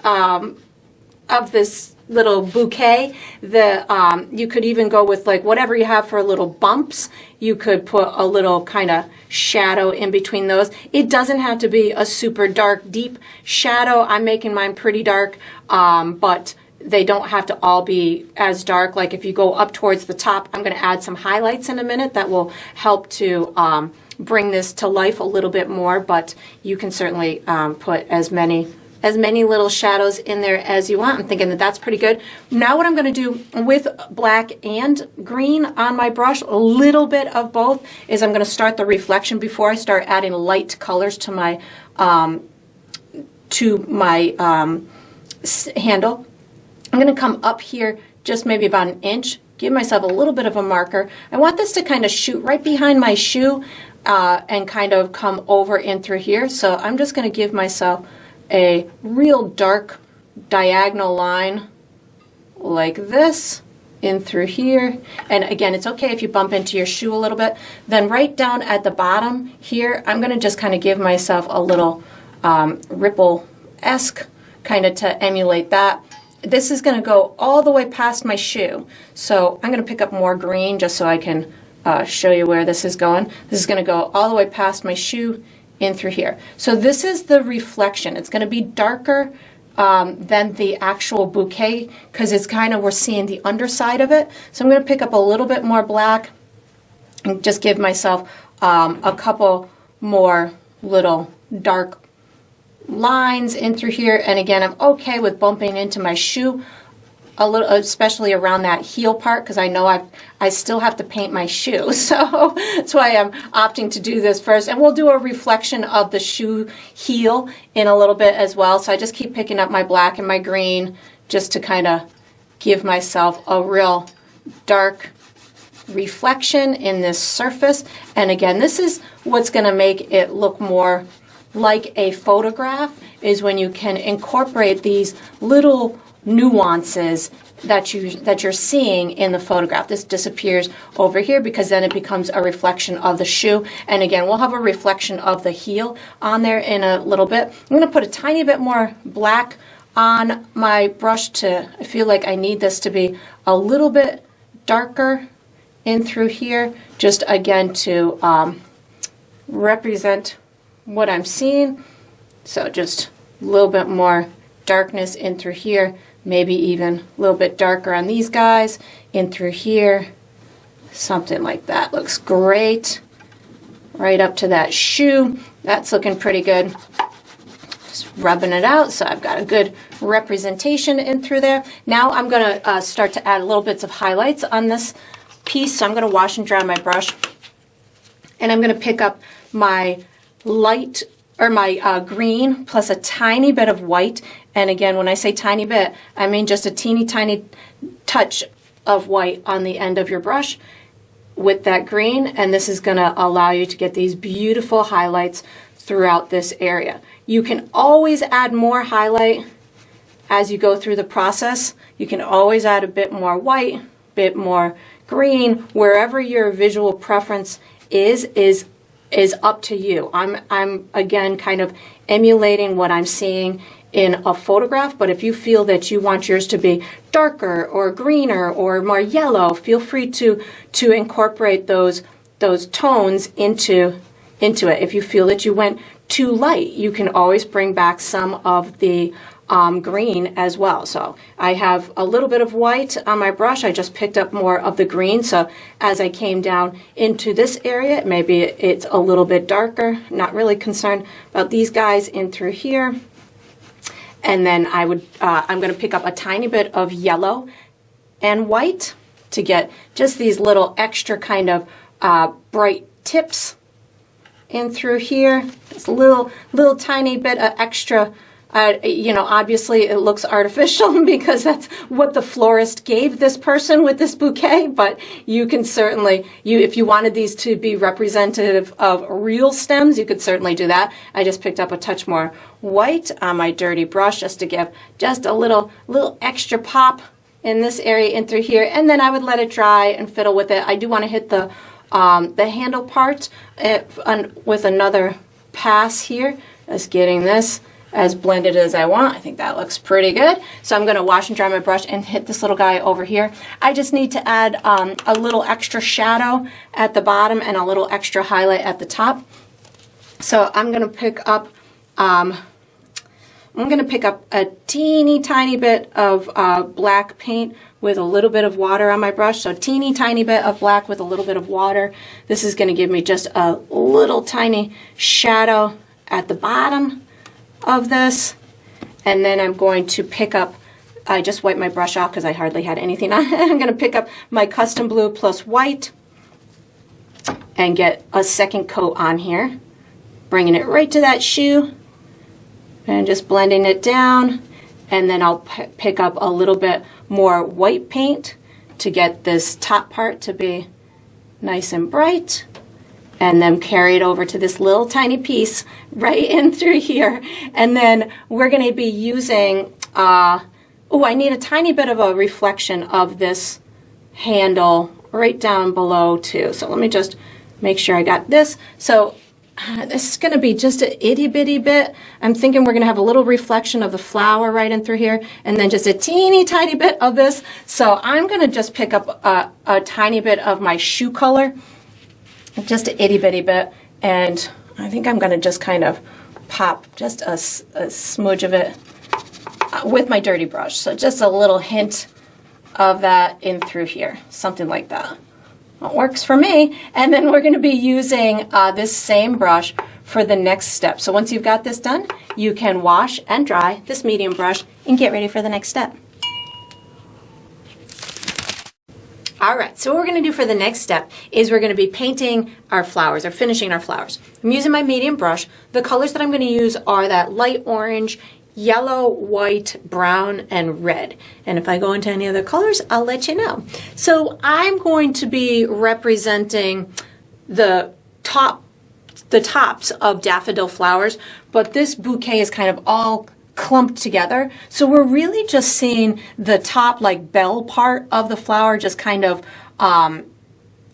little bouquet. You could even go with like whatever you have for little bumps. You could put a little kind of shadow in between those. It doesn't have to be a super dark, deep shadow. I'm making mine pretty dark, but they don't have to all be as dark. Like if you go up towards the top, I'm going to add some highlights in a minute that will help to bring this to life a little bit more, but you can certainly put as many little shadows in there as you want. I'm thinking that that's pretty good. Now what I'm going to do with black and green on my brush, a little bit of both, is I'm going to start the reflection before I start adding light colors to my handle. I'm going to come up here just maybe about an inch give myself a little bit of a marker. I want this to kind of shoot right behind my shoe and kind of come over in through here. So I'm just going to give myself a real dark diagonal line like this in through here. And again, it's okay if you bump into your shoe a little bit. Then right down at the bottom here, I'm going to just kind of give myself a little ripple-esque kind of to emulate that. This is going to go all the way past my shoe. So I'm going to pick up more green just so I can show you where this is going. This is going to go all the way past my shoe in through here. So this is the reflection. It's going to be darker than the actual bouquet because it's kind of, we're seeing the underside of it. So I'm going to pick up a little bit more black and just give myself a couple more little dark lines in through here. And again, I'm okay with bumping into my shoe a little, especially around that heel part, because I know I still have to paint my shoe. So that's why I'm opting to do this first. And we'll do a reflection of the shoe heel in a little bit as well. So I just keep picking up my black and my green just to kind of give myself a real dark reflection in this surface. And again, this is what's going to make it look more like a photograph, is when you can incorporate these little nuances that you're seeing in the photograph. This disappears over here because then it becomes a reflection of the shoe. And again, we'll have a reflection of the heel on there in a little bit. I'm going to put a tiny bit more black on my brush I feel like I need this to be a little bit darker in through here, just again to represent what I'm seeing. So just a little bit more darkness in through here, maybe even a little bit darker on these guys in through here, something like that. Looks great. Right up to that shoe. That's looking pretty good. Just rubbing it out so I've got a good representation in through there. Now I'm going to start to add little bits of highlights on this piece. So I'm going to wash and dry my brush, and I'm going to pick up my light or my green plus a tiny bit of white. And again, when I say tiny bit, I mean just a teeny tiny touch of white on the end of your brush with that green. And this is going to allow you to get these beautiful highlights throughout this area. You can always add more highlight as you go through the process. You can always add a bit more white, bit more green, wherever your visual preference is up to you. I'm again kind of emulating what I'm seeing in a photograph, but if you feel that you want yours to be darker or greener or more yellow, feel free to incorporate those tones into it. If you feel that you went too light, you can always bring back some of the green as well. So I have a little bit of white on my brush. I just picked up more of the green. So as I came down into this area, maybe it's a little bit darker. Not really concerned about these guys in through here. And then I'm going to pick up a tiny bit of yellow and white to get just these little extra kind of bright tips in through here. Just a little tiny bit of extra. Obviously it looks artificial because that's what the florist gave this person with this bouquet, but you can certainly, if you wanted these to be representative of real stems, you could certainly do that. I just picked up a touch more white on my dirty brush just to give just a little extra pop in this area in through here, and then I would let it dry and fiddle with it. I do want to hit the handle part with another pass here, just getting this as blended as I want. I think that looks pretty good. So I'm going to wash and dry my brush and hit this little guy over here. I just need to add a little extra shadow at the bottom and a little extra highlight at the top. So I'm going to pick up a teeny tiny bit of black paint with a little bit of water on my brush. So teeny tiny bit of black with a little bit of water. This is going to give me just a little tiny shadow at the bottom of this. And then I'm going to pick up, I just wiped my brush off because I hardly had anything on it. I'm going to pick up my custom blue plus white and get a second coat on here, bringing it right to that shoe and just blending it down. And then I'll pick up a little bit more white paint to get this top part to be nice and bright, and then carry it over to this little tiny piece right in through here. And then we're going to be using, oh, I need a tiny bit of a reflection of this handle right down below too. So let me just make sure I got this. So this is going to be just an itty bitty bit. I'm thinking we're going to have a little reflection of the flower right in through here, and then just a teeny tiny bit of this. So I'm going to just pick up a tiny bit of my shoe color, just an itty bitty bit, and I think I'm going to just kind of pop just a smudge of it with my dirty brush. So just a little hint of that in through here, something like that. It works for me. And then we're going to be using this same brush for the next step. So once you've got this done, you can wash and dry this medium brush and get ready for the next step. All right, so what we're going to do for the next step is we're going to be painting our flowers or finishing our flowers. I'm using my medium brush. The colors that I'm going to use are that light orange, yellow, white, brown, and red. And if I go into any other colors, I'll let you know. So I'm going to be representing the tops of daffodil flowers, but this bouquet is kind of all clumped together. So we're really just seeing the top, like bell part of the flower, just kind of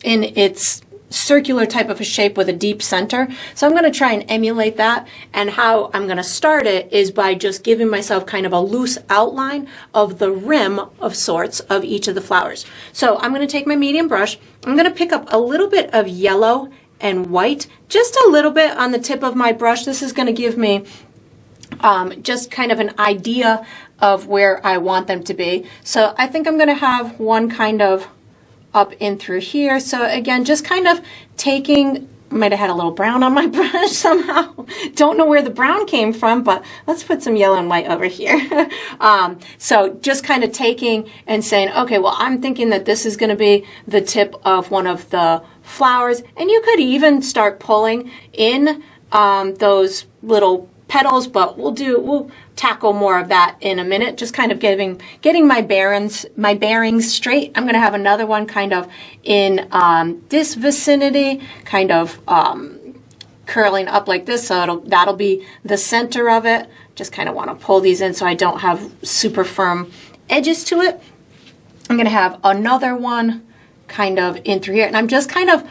in its circular type of a shape with a deep center. So I'm going to try and emulate that, and how I'm going to start it is by just giving myself kind of a loose outline of the rim of sorts of each of the flowers. So I'm going to take my medium brush, I'm going to pick up a little bit of yellow and white, just a little bit on the tip of my brush. This is going to give me just kind of an idea of where I want them to be. So I think I'm going to have one kind of up in through here. So again, just kind of taking, might have had a little brown on my brush somehow. Don't know where the brown came from, but let's put some yellow and white over here. So just kind of taking and saying, okay, well, I'm thinking that this is going to be the tip of one of the flowers. And you could even start pulling in those little petals, but we'll tackle more of that in a minute. Just kind of getting my bearings straight. I'm going to have another one kind of in this vicinity, kind of curling up like this. So that'll be the center of it. Just kind of want to pull these in so I don't have super firm edges to it. I'm going to have another one kind of in through here, and I'm just kind of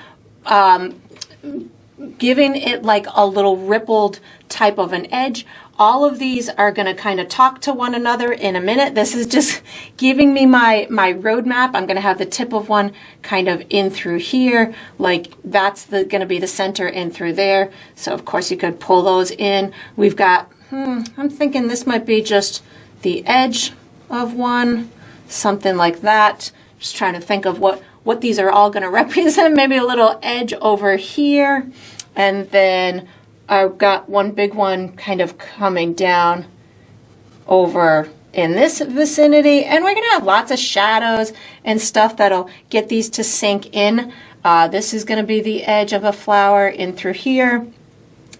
giving it like a little rippled type of an edge. All of these are going to kind of talk to one another in a minute. This is just giving me my roadmap. I'm going to have the tip of one kind of in through here, like that's going to be the center in through there. So of course you could pull those in. We've got, I'm thinking this might be just the edge of one, something like that. Just trying to think of what these are all going to represent. Maybe a little edge over here. And then I've got one big one kind of coming down over in this vicinity. And we're going to have lots of shadows and stuff that'll get these to sink in. This is going to be the edge of a flower in through here.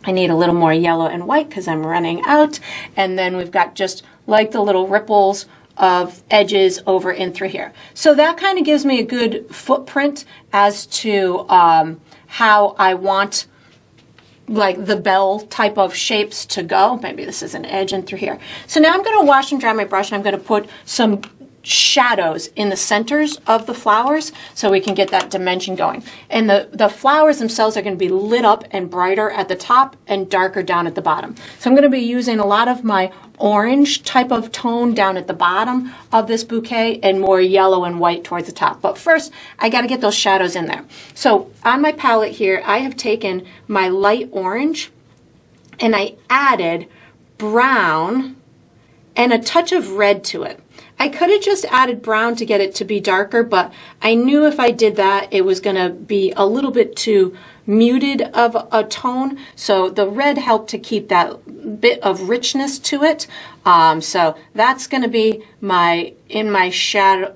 I need a little more yellow and white because I'm running out. And then we've got just like the little ripples of edges over in through here. So that kind of gives me a good footprint as to how I want like the bell type of shapes to go. Maybe this is an edge in through here. So now I'm going to wash and dry my brush, and I'm going to put some shadows in the centers of the flowers so we can get that dimension going. And the flowers themselves are going to be lit up and brighter at the top and darker down at the bottom. So I'm going to be using a lot of my orange type of tone down at the bottom of this bouquet and more yellow and white towards the top. But first, I got to get those shadows in there. So on my palette here, I have taken my light orange and I added brown and a touch of red to it. I could have just added brown to get it to be darker, but I knew if I did that, it was going to be a little bit too muted of a tone. So the red helped to keep that bit of richness to it. So that's going to be my shadow,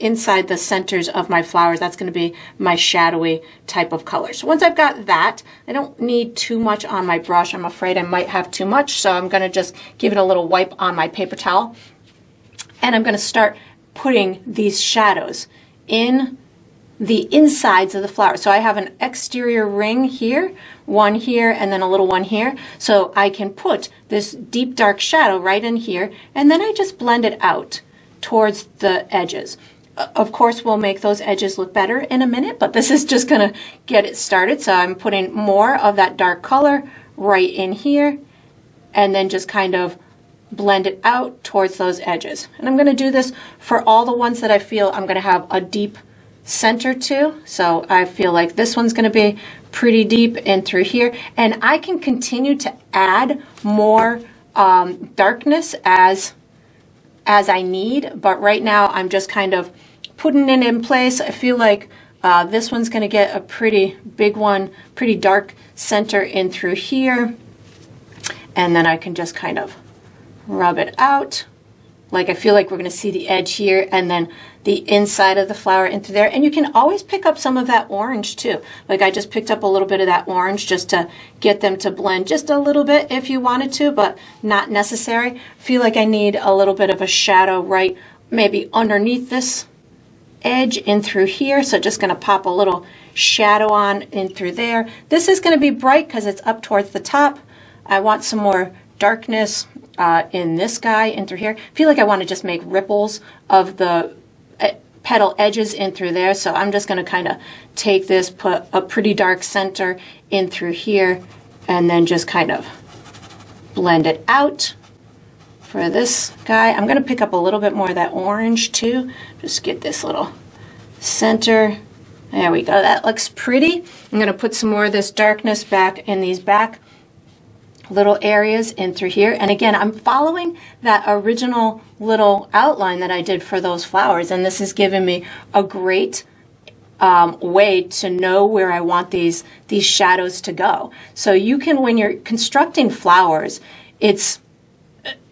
inside the centers of my flowers. That's going to be my shadowy type of color. So once I've got that, I don't need too much on my brush. I'm afraid I might have too much. So I'm going to just give it a little wipe on my paper towel. And I'm going to start putting these shadows in the insides of the flower. So I have an exterior ring here, one here, and then a little one here. So I can put this deep dark shadow right in here, and then I just blend it out towards the edges. Of course, we'll make those edges look better in a minute, but this is just gonna get it started. So I'm putting more of that dark color right in here, and then just kind of blend it out towards those edges. And I'm gonna do this for all the ones that I feel I'm gonna have a deep center to. So I feel like this one's going to be pretty deep in through here, and I can continue to add more darkness as I need, but right now I'm just kind of putting it in place. I feel like this one's going to get a pretty big one, pretty dark center in through here, and then I can just kind of rub it out. Like I feel like we're going to see the edge here, and then the inside of the flower into there. And you can always pick up some of that orange too. Like I just picked up a little bit of that orange just to get them to blend just a little bit if you wanted to, but not necessary. I feel like I need a little bit of a shadow right maybe underneath this edge in through here. So just going to pop a little shadow on in through there. This is going to be bright because it's up towards the top. I want some more darkness in this guy in through here. I feel like I want to just make ripples of the petal edges in through there. So I'm just going to kind of take this, put a pretty dark center in through here, and then just kind of blend it out for this guy. I'm going to pick up a little bit more of that orange too. Just get this little center. There we go. That looks pretty. I'm going to put some more of this darkness back in these back little areas in through here. And again, I'm following that original little outline that I did for those flowers, and this is giving me a great way to know where I want these shadows to go. So you can, when you're constructing flowers, it's,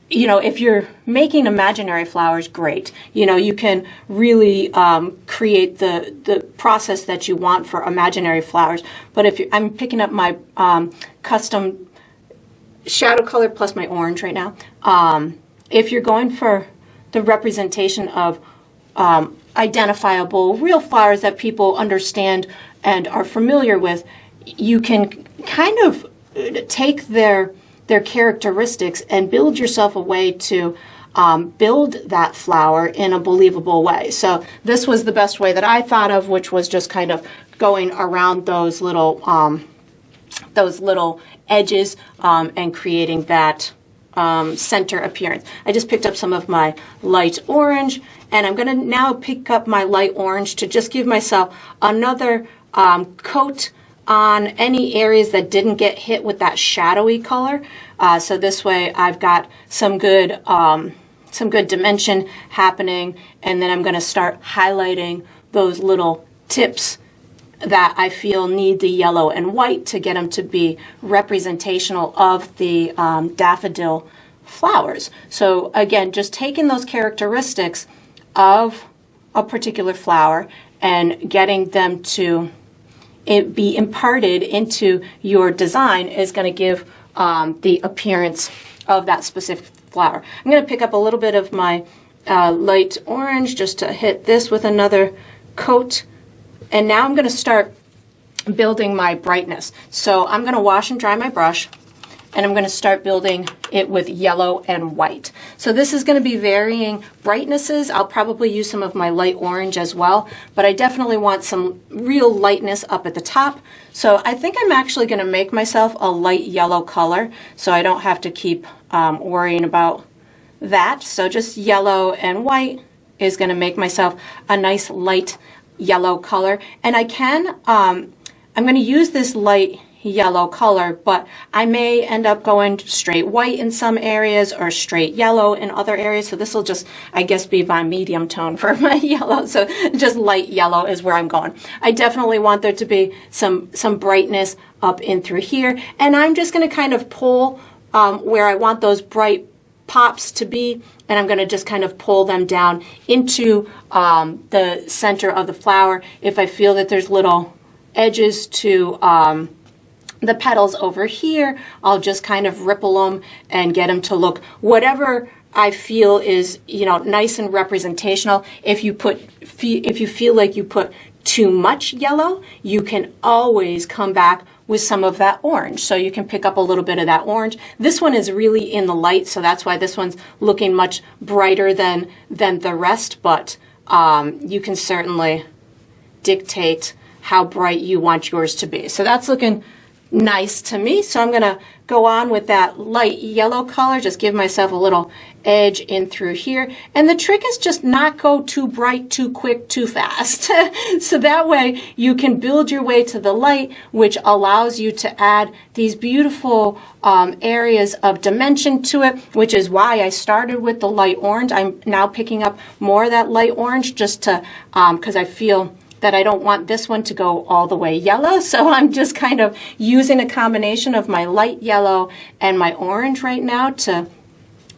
you know, if you're making imaginary flowers, great. You know, you can really create the process that you want for imaginary flowers. But if I'm picking up my custom shadow color plus my orange right now. If you're going for the representation of identifiable real flowers that people understand and are familiar with, you can kind of take their characteristics and build yourself a way to build that flower in a believable way. So this was the best way that I thought of, which was just kind of going around those little edges and creating that center appearance. I just picked up some of my light orange, and I'm going to now pick up my light orange to just give myself another coat on any areas that didn't get hit with that shadowy color. So this way I've got some good dimension happening, and then I'm going to start highlighting those little tips that I feel need the yellow and white to get them to be representational of the daffodil flowers. So again, just taking those characteristics of a particular flower and getting them to be imparted into your design is going to give the appearance of that specific flower. I'm going to pick up a little bit of my light orange just to hit this with another coat. And now I'm going to start building my brightness. So I'm going to wash and dry my brush, and I'm going to start building it with yellow and white. So this is going to be varying brightnesses. I'll probably use some of my light orange as well, but I definitely want some real lightness up at the top. So I think I'm actually going to make myself a light yellow color so I don't have to keep worrying about that. So just yellow and white is going to make myself a nice light yellow color. And I can, I'm going to use this light yellow color, but I may end up going straight white in some areas or straight yellow in other areas. So this will just, I guess, be my medium tone for my yellow. So just light yellow is where I'm going. I definitely want there to be some brightness up in through here. And I'm just going to kind of pull where I want those bright pops to be, and I'm going to just kind of pull them down into the center of the flower. If I feel that there's little edges to the petals over here, I'll just kind of ripple them and get them to look whatever I feel is, nice and representational. If you feel like you put too much yellow, you can always come back with some of that orange. So you can pick up a little bit of that orange. This one is really in the light, so that's why this one's looking much brighter than the rest, but you can certainly dictate how bright you want yours to be. So that's looking nice to me. So I'm gonna go on with that light yellow color, just give myself a little edge in through here. And the trick is just not go too bright, too quick, too fast. So that way you can build your way to the light, which allows you to add these beautiful areas of dimension to it, which is why I started with the light orange. I'm now picking up more of that light orange just to, because I feel that I don't want this one to go all the way yellow. So I'm just kind of using a combination of my light yellow and my orange right now to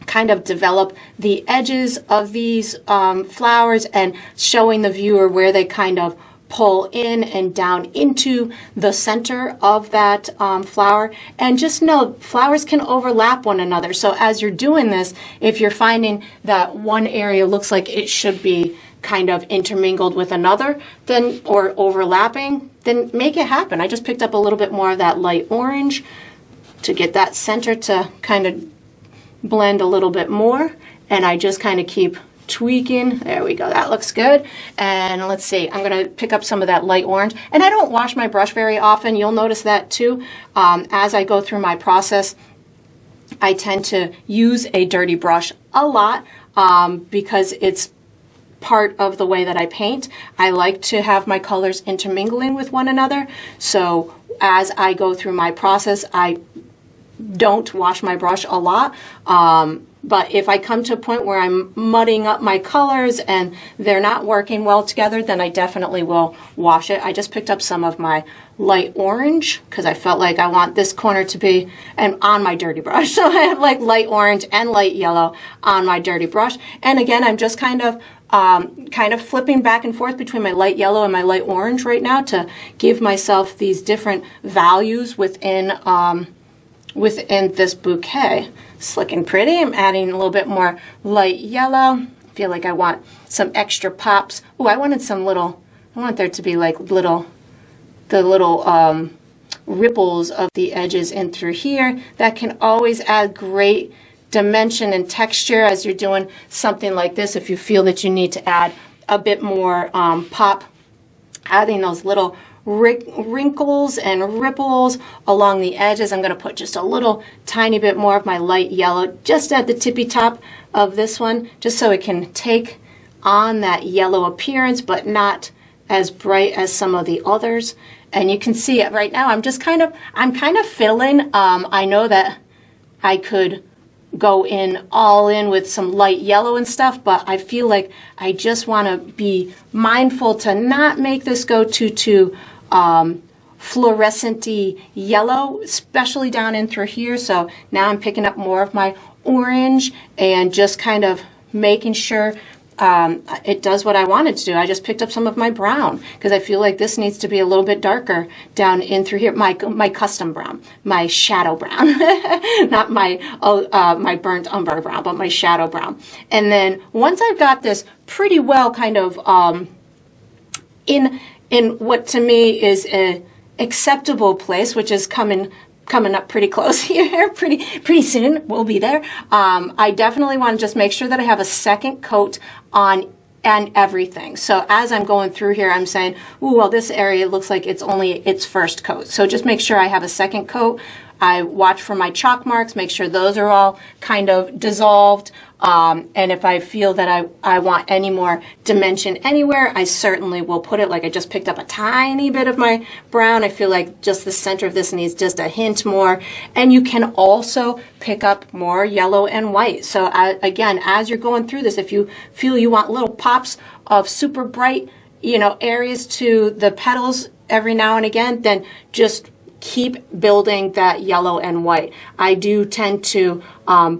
kind of develop the edges of these flowers and showing the viewer where they kind of pull in and down into the center of that flower. And just know flowers can overlap one another. So as you're doing this, if you're finding that one area looks like it should be kind of intermingled with another, then, or overlapping, then make it happen. I just picked up a little bit more of that light orange to get that center to kind of blend a little bit more. And I just kind of keep tweaking. There we go. That looks good. And let's see, I'm going to pick up some of that light orange. And I don't wash my brush very often. You'll notice that too. As I go through my process, I tend to use a dirty brush a lot because it's part of the way that I paint. I like to have my colors intermingling with one another. So as I go through my process, I don't wash my brush a lot. But if I come to a point where I'm mudding up my colors and they're not working well together, then I definitely will wash it. I just picked up some of my light orange because I felt like I want this corner to be and on my dirty brush. So I have like light orange and light yellow on my dirty brush. And again, I'm just kind of flipping back and forth between my light yellow and my light orange right now to give myself these different values within this bouquet. It's looking pretty. I'm adding a little bit more light yellow. I feel like I want some extra pops. Oh, I want there to be like the little ripples of the edges in through here. That can always add great dimension and texture as you're doing something like this. If you feel that you need to add a bit more pop, adding those little wrinkles and ripples along the edges. I'm going to put just a little tiny bit more of my light yellow just at the tippy top of this one, just so it can take on that yellow appearance, but not as bright as some of the others. And you can see it right now. I'm kind of fiddling. I know that I could go all in with some light yellow and stuff, but I feel like I just want to be mindful to not make this go too fluorescent-y yellow, especially down in through here. So now I'm picking up more of my orange and just kind of making sure it does what I want it to do. I just picked up some of my brown because I feel like this needs to be a little bit darker down in through here. My custom brown, my shadow brown, not my burnt umber brown, but my shadow brown. And then once I've got this pretty well kind of in what to me is a acceptable place, which is coming up pretty close here, pretty soon we'll be there. I definitely want to just make sure that I have a second coat on and everything. So as I'm going through here, I'm saying, ooh, well, this area looks like it's only its first coat. So just make sure I have a second coat. I watch for my chalk marks, make sure those are all kind of dissolved. And if I feel that I want any more dimension anywhere, I certainly will put it. Like I just picked up a tiny bit of my brown. I feel like just the center of this needs just a hint more. And you can also pick up more yellow and white. So again, as you're going through this, if you feel you want little pops of super bright, areas to the petals every now and again, then just keep building that yellow and white. I do tend to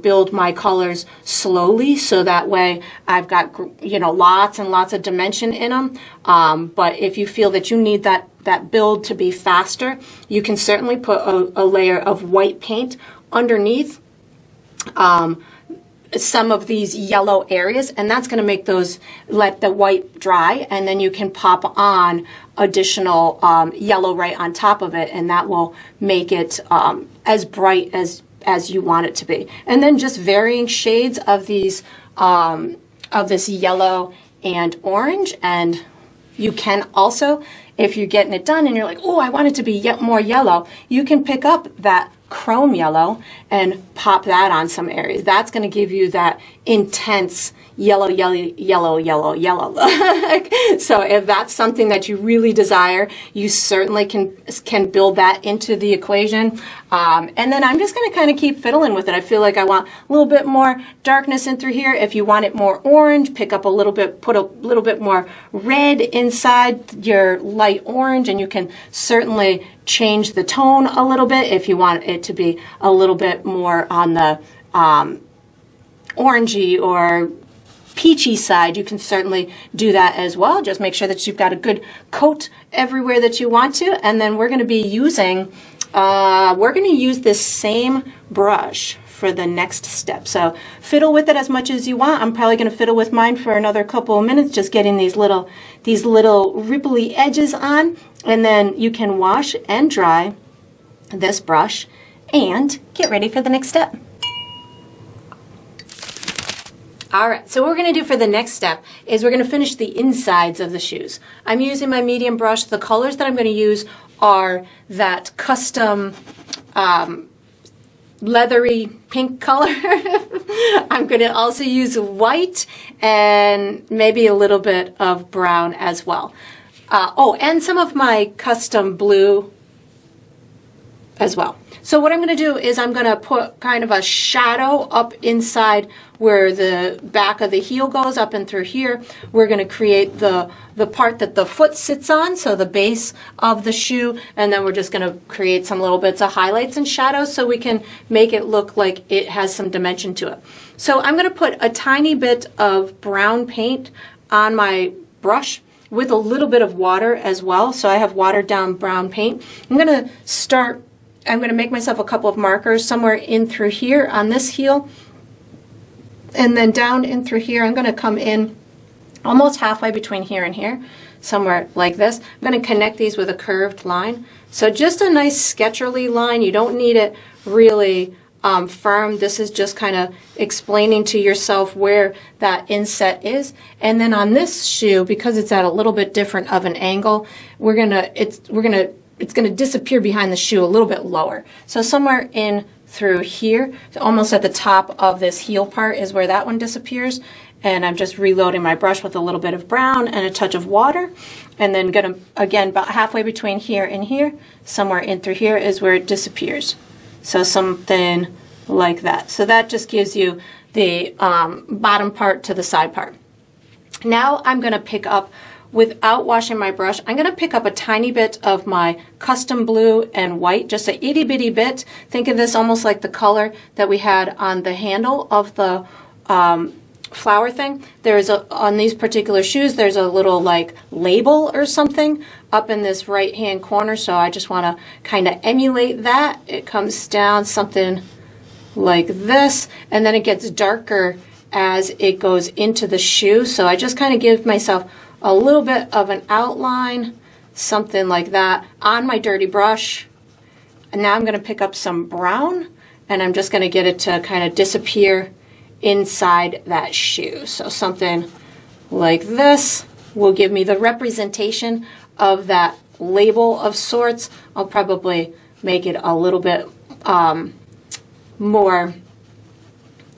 build my colors slowly, so that way I've got lots and lots of dimension in them. But if you feel that you need that build to be faster, you can certainly put a layer of white paint underneath. some of these yellow areas, and that's going to make those, let the white dry, and then you can pop on additional yellow right on top of it, and that will make it as bright as you want it to be. And then just varying shades of these of this yellow and orange. And you can also, if you're getting it done and you're like, oh, I want it to be yet more yellow, you can pick up that chrome yellow and pop that on some areas. That's going to give you that intense yellow, yellow, yellow, yellow, yellow look. So if that's something that you really desire, you certainly can build that into the equation. And then I'm just going to kind of keep fiddling with it. I feel like I want a little bit more darkness in through here. If you want it more orange, pick up a little bit, put a little bit more red inside your light orange, and you can certainly change the tone a little bit if you want it to be a little bit more on the orangey or peachy side. You can certainly do that as well. Just make sure that you've got a good coat everywhere that you want to. And then we're going to be using, use this same brush for the next step. So fiddle with it as much as you want. I'm probably going to fiddle with mine for another couple of minutes, just getting these little ripply edges on. And then you can wash and dry this brush and get ready for the next step. All right, so what we're going to do for the next step is we're going to finish the insides of the shoes. I'm using my medium brush. The colors that I'm going to use are that custom leathery pink color. I'm going to also use white and maybe a little bit of brown as well. And some of my custom blue as well. So what I'm going to do is I'm going to put kind of a shadow up inside where the back of the heel goes up and through here. We're going to create the part that the foot sits on, so the base of the shoe, and then we're just going to create some little bits of highlights and shadows so we can make it look like it has some dimension to it. So I'm going to put a tiny bit of brown paint on my brush with a little bit of water as well. So I have watered down brown paint. I'm going to make myself a couple of markers somewhere in through here on this heel, and then down in through here. I'm going to come in almost halfway between here and here, somewhere like this. I'm going to connect these with a curved line. So just a nice sketcherly line. You don't need it really firm. This is just kind of explaining to yourself where that inset is. And then on this shoe, because it's at a little bit different of an angle, it's going to disappear behind the shoe a little bit lower. So somewhere in through here, almost at the top of this heel part is where that one disappears. And I'm just reloading my brush with a little bit of brown and a touch of water. And then gonna, again, about halfway between here and here, somewhere in through here is where it disappears. So something like that. So that just gives you the bottom part to the side part. Now I'm gonna pick up, without washing my brush, I'm going to pick up a tiny bit of my custom blue and white, just a itty bitty bit. Think of this almost like the color that we had on the handle of the flower thing. On these particular shoes, there's a little like label or something up in this right hand corner. So I just want to kind of emulate that. It comes down something like this, and then it gets darker as it goes into the shoe. So I just kind of give myself a little bit of an outline, something like that, on my dirty brush. And now I'm going to pick up some brown, and I'm just going to get it to kind of disappear inside that shoe. So something like this will give me the representation of that label of sorts. I'll probably make it a little bit more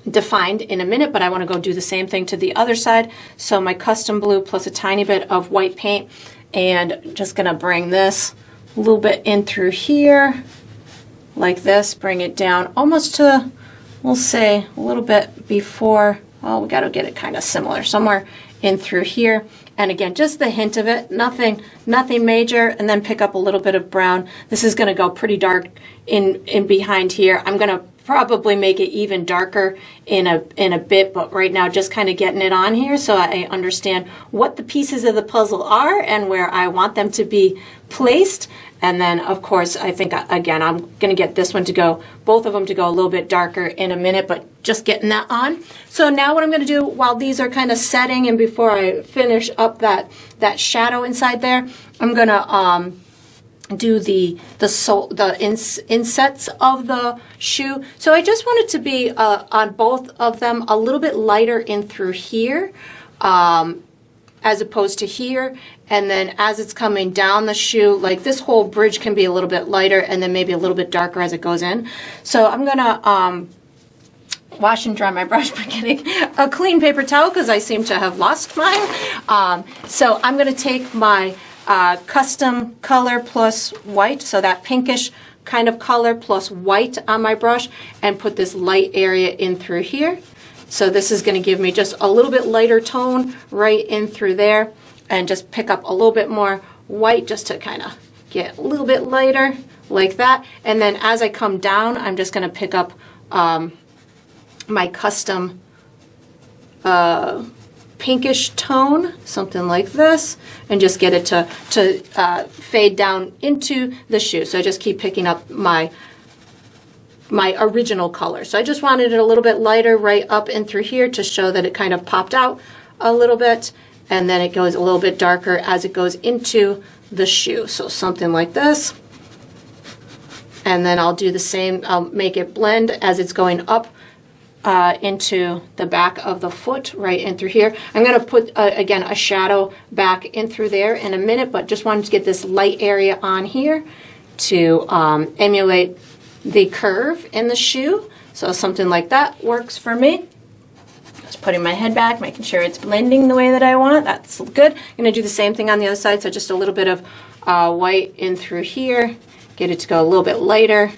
defined in a minute, but I want to go do the same thing to the other side. So my custom blue plus a tiny bit of white paint, and just going to bring this a little bit in through here like this, bring it down almost to, we'll say a little bit before, we got to get it kind of similar, somewhere in through here. And again, just the hint of it, nothing major, and then pick up a little bit of brown. This is going to go pretty dark in behind here. I'm going to probably make it even darker in a bit, but right now just kind of getting it on here so I understand what the pieces of the puzzle are and where I want them to be placed. And then, of course, I think, again, I'm going to get this one to go, both of them to go a little bit darker in a minute, but just getting that on. So now what I'm going to do while these are kind of setting and before I finish up that shadow inside there, I'm going to do the insets of the shoe. So I just want it to be on both of them a little bit lighter in through here, as opposed to here. And then as it's coming down the shoe, like this whole bridge can be a little bit lighter and then maybe a little bit darker as it goes in. So I'm gonna wash and dry my brush by getting a clean paper towel because I seem to have lost mine. So I'm gonna take my custom color plus white, so that pinkish kind of color plus white on my brush, and put this light area in through here. So this is going to give me just a little bit lighter tone right in through there, and just pick up a little bit more white just to kind of get a little bit lighter like that. And then as I come down, I'm just going to pick up my custom pinkish tone, something like this, and just get it to fade down into the shoe. So I just keep picking up my original color. So I just wanted it a little bit lighter right up and through here to show that it kind of popped out a little bit, and then it goes a little bit darker as it goes into the shoe. So something like this. And then I'll do the same, I'll make it blend as it's going up into the back of the foot right in through here. I'm going to put again a shadow back in through there in a minute, but just wanted to get this light area on here to emulate the curve in the shoe. So something like that works for me. Just putting my head back, making sure it's blending the way that I want. That's good. I'm going to do the same thing on the other side. So just a little bit of white in through here. Get it to go a little bit lighter.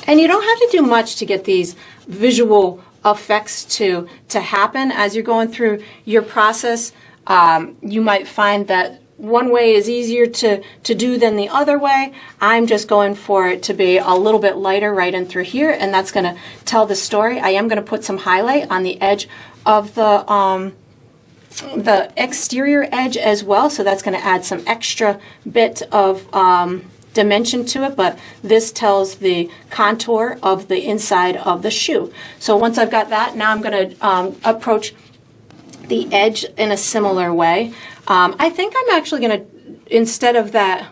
And you don't have to do much to get these visual effects to happen as you're going through your process. You might find that one way is easier to do than the other way. I'm just going for it to be a little bit lighter right in through here, and that's going to tell the story. I am going to put some highlight on the edge of the exterior edge as well, so that's going to add some extra bit of dimension to it, but this tells the contour of the inside of the shoe. So once I've got that, now I'm going to approach the edge in a similar way. I think I'm actually going to, instead of that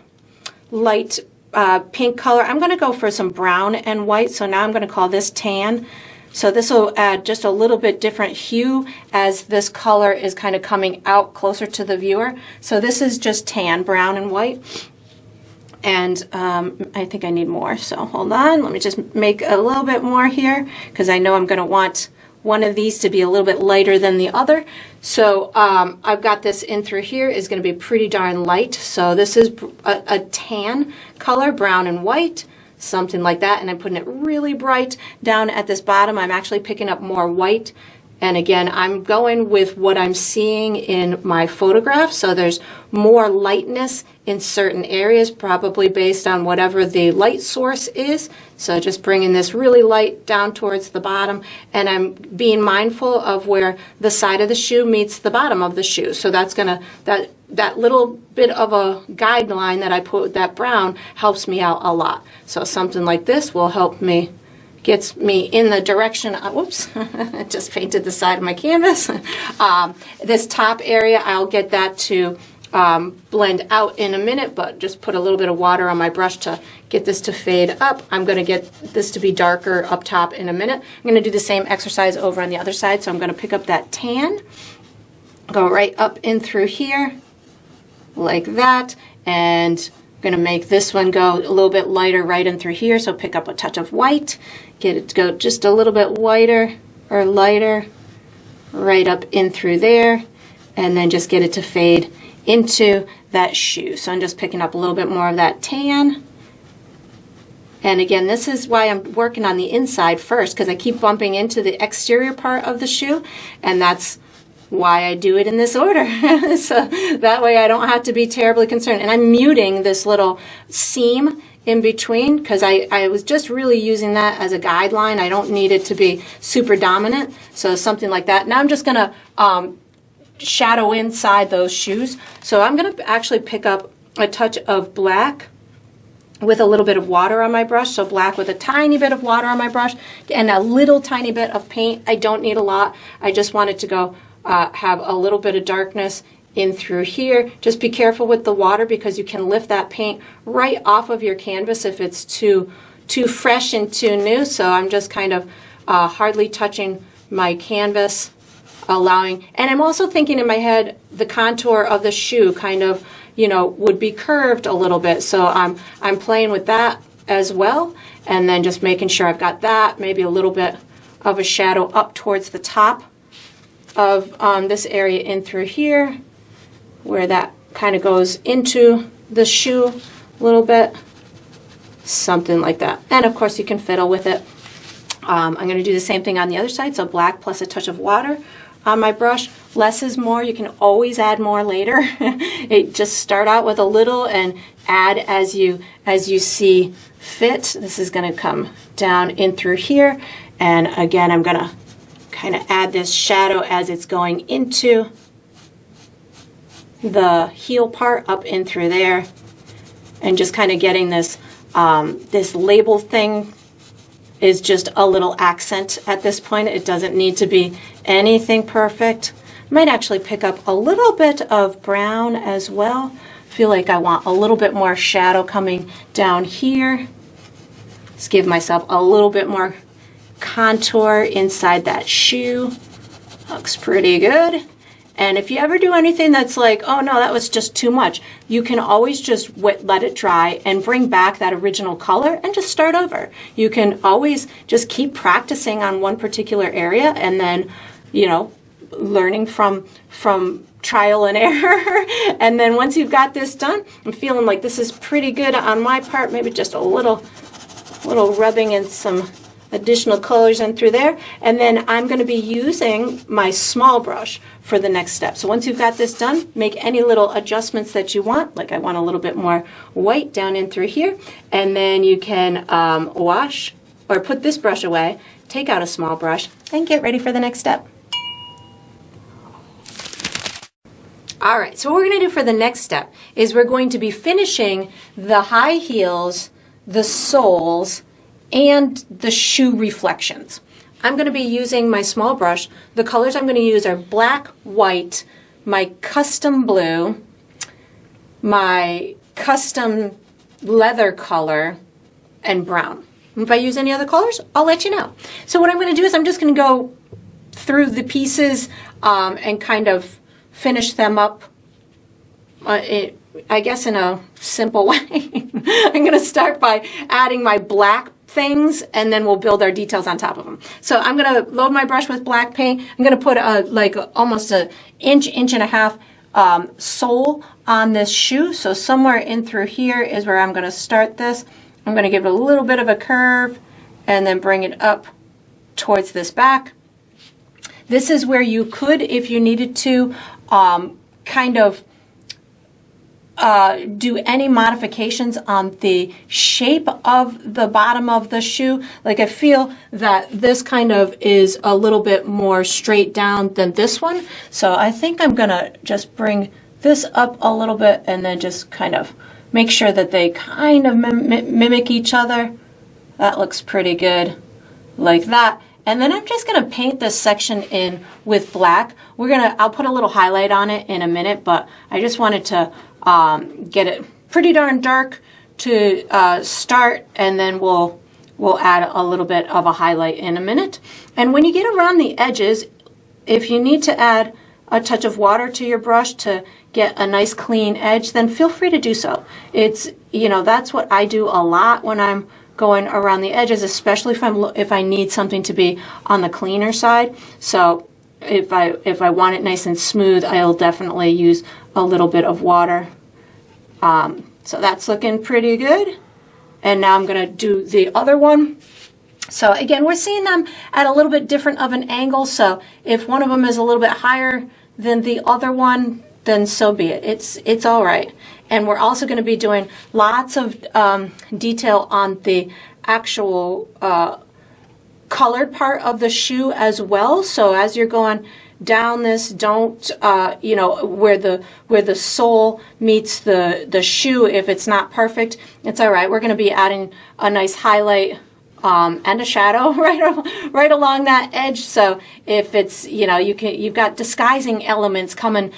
light pink color, I'm going to go for some brown and white. So now I'm going to call this tan. So this will add just a little bit different hue as this color is kind of coming out closer to the viewer. So this is just tan, brown and white. And I think I need more. So hold on, let me just make a little bit more here because I know I'm going to want one of these to be a little bit lighter than the other. So I've got this in through here is going to be pretty darn light. So this is a tan color, brown and white, something like that. And I'm putting it really bright down at this bottom. I'm actually picking up more white. And again, I'm going with what I'm seeing in my photograph. So there's more lightness in certain areas, probably based on whatever the light source is. So just bringing this really light down towards the bottom. And I'm being mindful of where the side of the shoe meets the bottom of the shoe. So that's gonna, that little bit of a guideline that I put with that brown helps me out a lot. So something like this will help me, gets me in the direction of, whoops, I just painted the side of my canvas. This top area, I'll get that to blend out in a minute, but just put a little bit of water on my brush to get this to fade up. I'm going to get this to be darker up top in a minute. I'm going to do the same exercise over on the other side, so I'm going to pick up that tan, go right up in through here, like that, and I'm going to make this one go a little bit lighter right in through here, so pick up a touch of white, get it to go just a little bit whiter or lighter right up in through there, and then just get it to fade into that shoe. So I'm just picking up a little bit more of that tan. And again, this is why I'm working on the inside first, because I keep bumping into the exterior part of the shoe, and that's why I do it in this order. So that way I don't have to be terribly concerned. And I'm muting this little seam in between because I was just really using that as a guideline. I don't need it to be super dominant. So something like that. Now I'm just going to shadow inside those shoes. So I'm going to actually pick up a touch of black with a little bit of water on my brush, so black with a tiny bit of water on my brush and a little tiny bit of paint. I don't need a lot. I just want it to go have a little bit of darkness in through here. Just be careful with the water because you can lift that paint right off of your canvas if it's too fresh and too new. So I'm just kind of hardly touching my canvas, allowing, and I'm also thinking in my head the contour of the shoe kind of, you know, would be curved a little bit. So I'm playing with that as well, and then just making sure I've got that, maybe a little bit of a shadow up towards the top of this area in through here, where that kind of goes into the shoe a little bit, something like that. And of course you can fiddle with it. I'm going to do the same thing on the other side, so black plus a touch of water on my brush. Less is more. You can always add more later. Just start out with a little and add as you see fit. This is going to come down in through here, and again I'm going to kind of add this shadow as it's going into the heel part up in through there, and just kind of getting this this label thing is just a little accent at this point. It doesn't need to be anything perfect. Might actually pick up a little bit of brown as well. Feel like I want a little bit more shadow coming down here. Just give myself a little bit more contour inside that shoe. Looks pretty good. And if you ever do anything that's like, oh no, that was just too much, you can always just let it dry and bring back that original color and just start over. You can always just keep practicing on one particular area, and then, you know, learning from trial and error. And then once you've got this done, I'm feeling like this is pretty good on my part, maybe just a little rubbing in some additional colors in through there, and then I'm going to be using my small brush for the next step. So once you've got this done, make any little adjustments that you want. Like I want a little bit more white down in through here, and then you can wash or put this brush away, take out a small brush, and get ready for the next step. All right, so what we're going to do for the next step is we're going to be finishing the high heels, the soles, and the shoe reflections. I'm going to be using my small brush. The colors I'm going to use are black, white, my custom blue, my custom leather color, and brown. If I use any other colors, I'll let you know. So what I'm going to do is I'm just going to go through the pieces and kind of finish them up, I guess in a simple way. I'm going to start by adding my black things, and then we'll build our details on top of them. So I'm going to load my brush with black paint. I'm going to put like almost an inch and a half sole on this shoe. So somewhere in through here is where I'm going to start this. I'm going to give it a little bit of a curve and then bring it up towards this back. This is where you could, if you needed to, kind of do any modifications on the shape of the bottom of the shoe. Like I feel that this kind of is a little bit more straight down than this one. So I think I'm gonna just bring this up a little bit and then just kind of make sure that they kind of mimic each other. That looks pretty good, like that. And then I'm just gonna paint this section in with black. I'll put a little highlight on it in a minute, but I just wanted to get it pretty darn dark to start, and then we'll add a little bit of a highlight in a minute. And when you get around the edges, if you need to add a touch of water to your brush to get a nice clean edge, then feel free to do so. It's, you know, that's what I do a lot when I'm going around the edges, especially if I need something to be on the cleaner side. So if I want it nice and smooth, I'll definitely use a little bit of water. So that's looking pretty good. And now I'm going to do the other one. So again, we're seeing them at a little bit different of an angle. So if one of them is a little bit higher than the other one, then so be it. It's all right. And we're also going to be doing lots of detail on the actual colored part of the shoe as well. So as you're going down this. Don't, you know, where the sole meets the shoe. If it's not perfect, it's all right. We're going to be adding a nice highlight and a shadow right along that edge. So if it's, you know, you've got disguising elements coming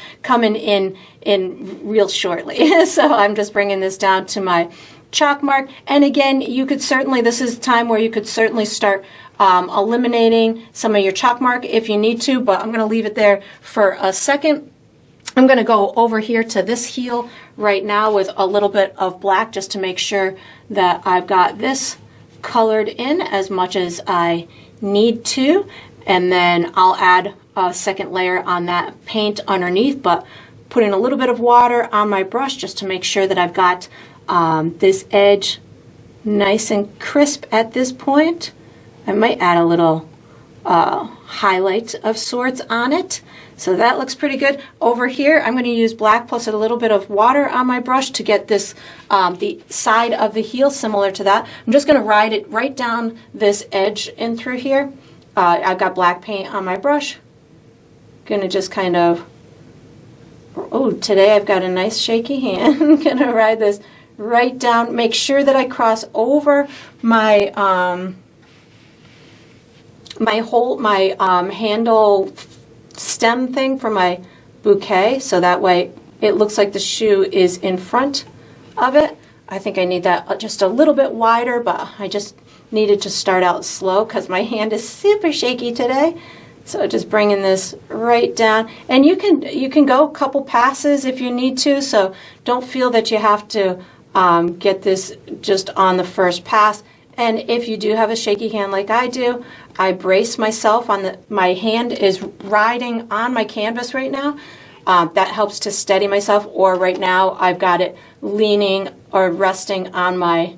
in real shortly. So I'm just bringing this down to my chalk mark. And again, you could certainly, this is time where you could certainly start eliminating some of your chalk mark if you need to, but I'm going to leave it there for a second. I'm going to go over here to this heel right now with a little bit of black just to make sure that I've got this colored in as much as I need to, and then I'll add a second layer on that paint underneath, but putting a little bit of water on my brush just to make sure that I've got this edge nice and crisp at this point. I might add a little highlight of sorts on it. So that looks pretty good. Over here, I'm going to use black plus a little bit of water on my brush to get this, the side of the heel similar to that. I'm just going to ride it right down this edge in through here. I've got black paint on my brush. Going to just kind of, oh, today I've got a nice shaky hand. I'm going to ride this right down. Make sure that I cross over my, my handle stem thing for my bouquet, so that way it looks like the shoe is in front of it. I think I need that just a little bit wider, but I just needed to start out slow because my hand is super shaky today. So just bringing this right down, and you can go a couple passes if you need to, so don't feel that you have to get this just on the first pass. And if you do have a shaky hand like I do, I brace myself on my hand is riding on my canvas right now. That helps to steady myself, or right now I've got it leaning or resting on my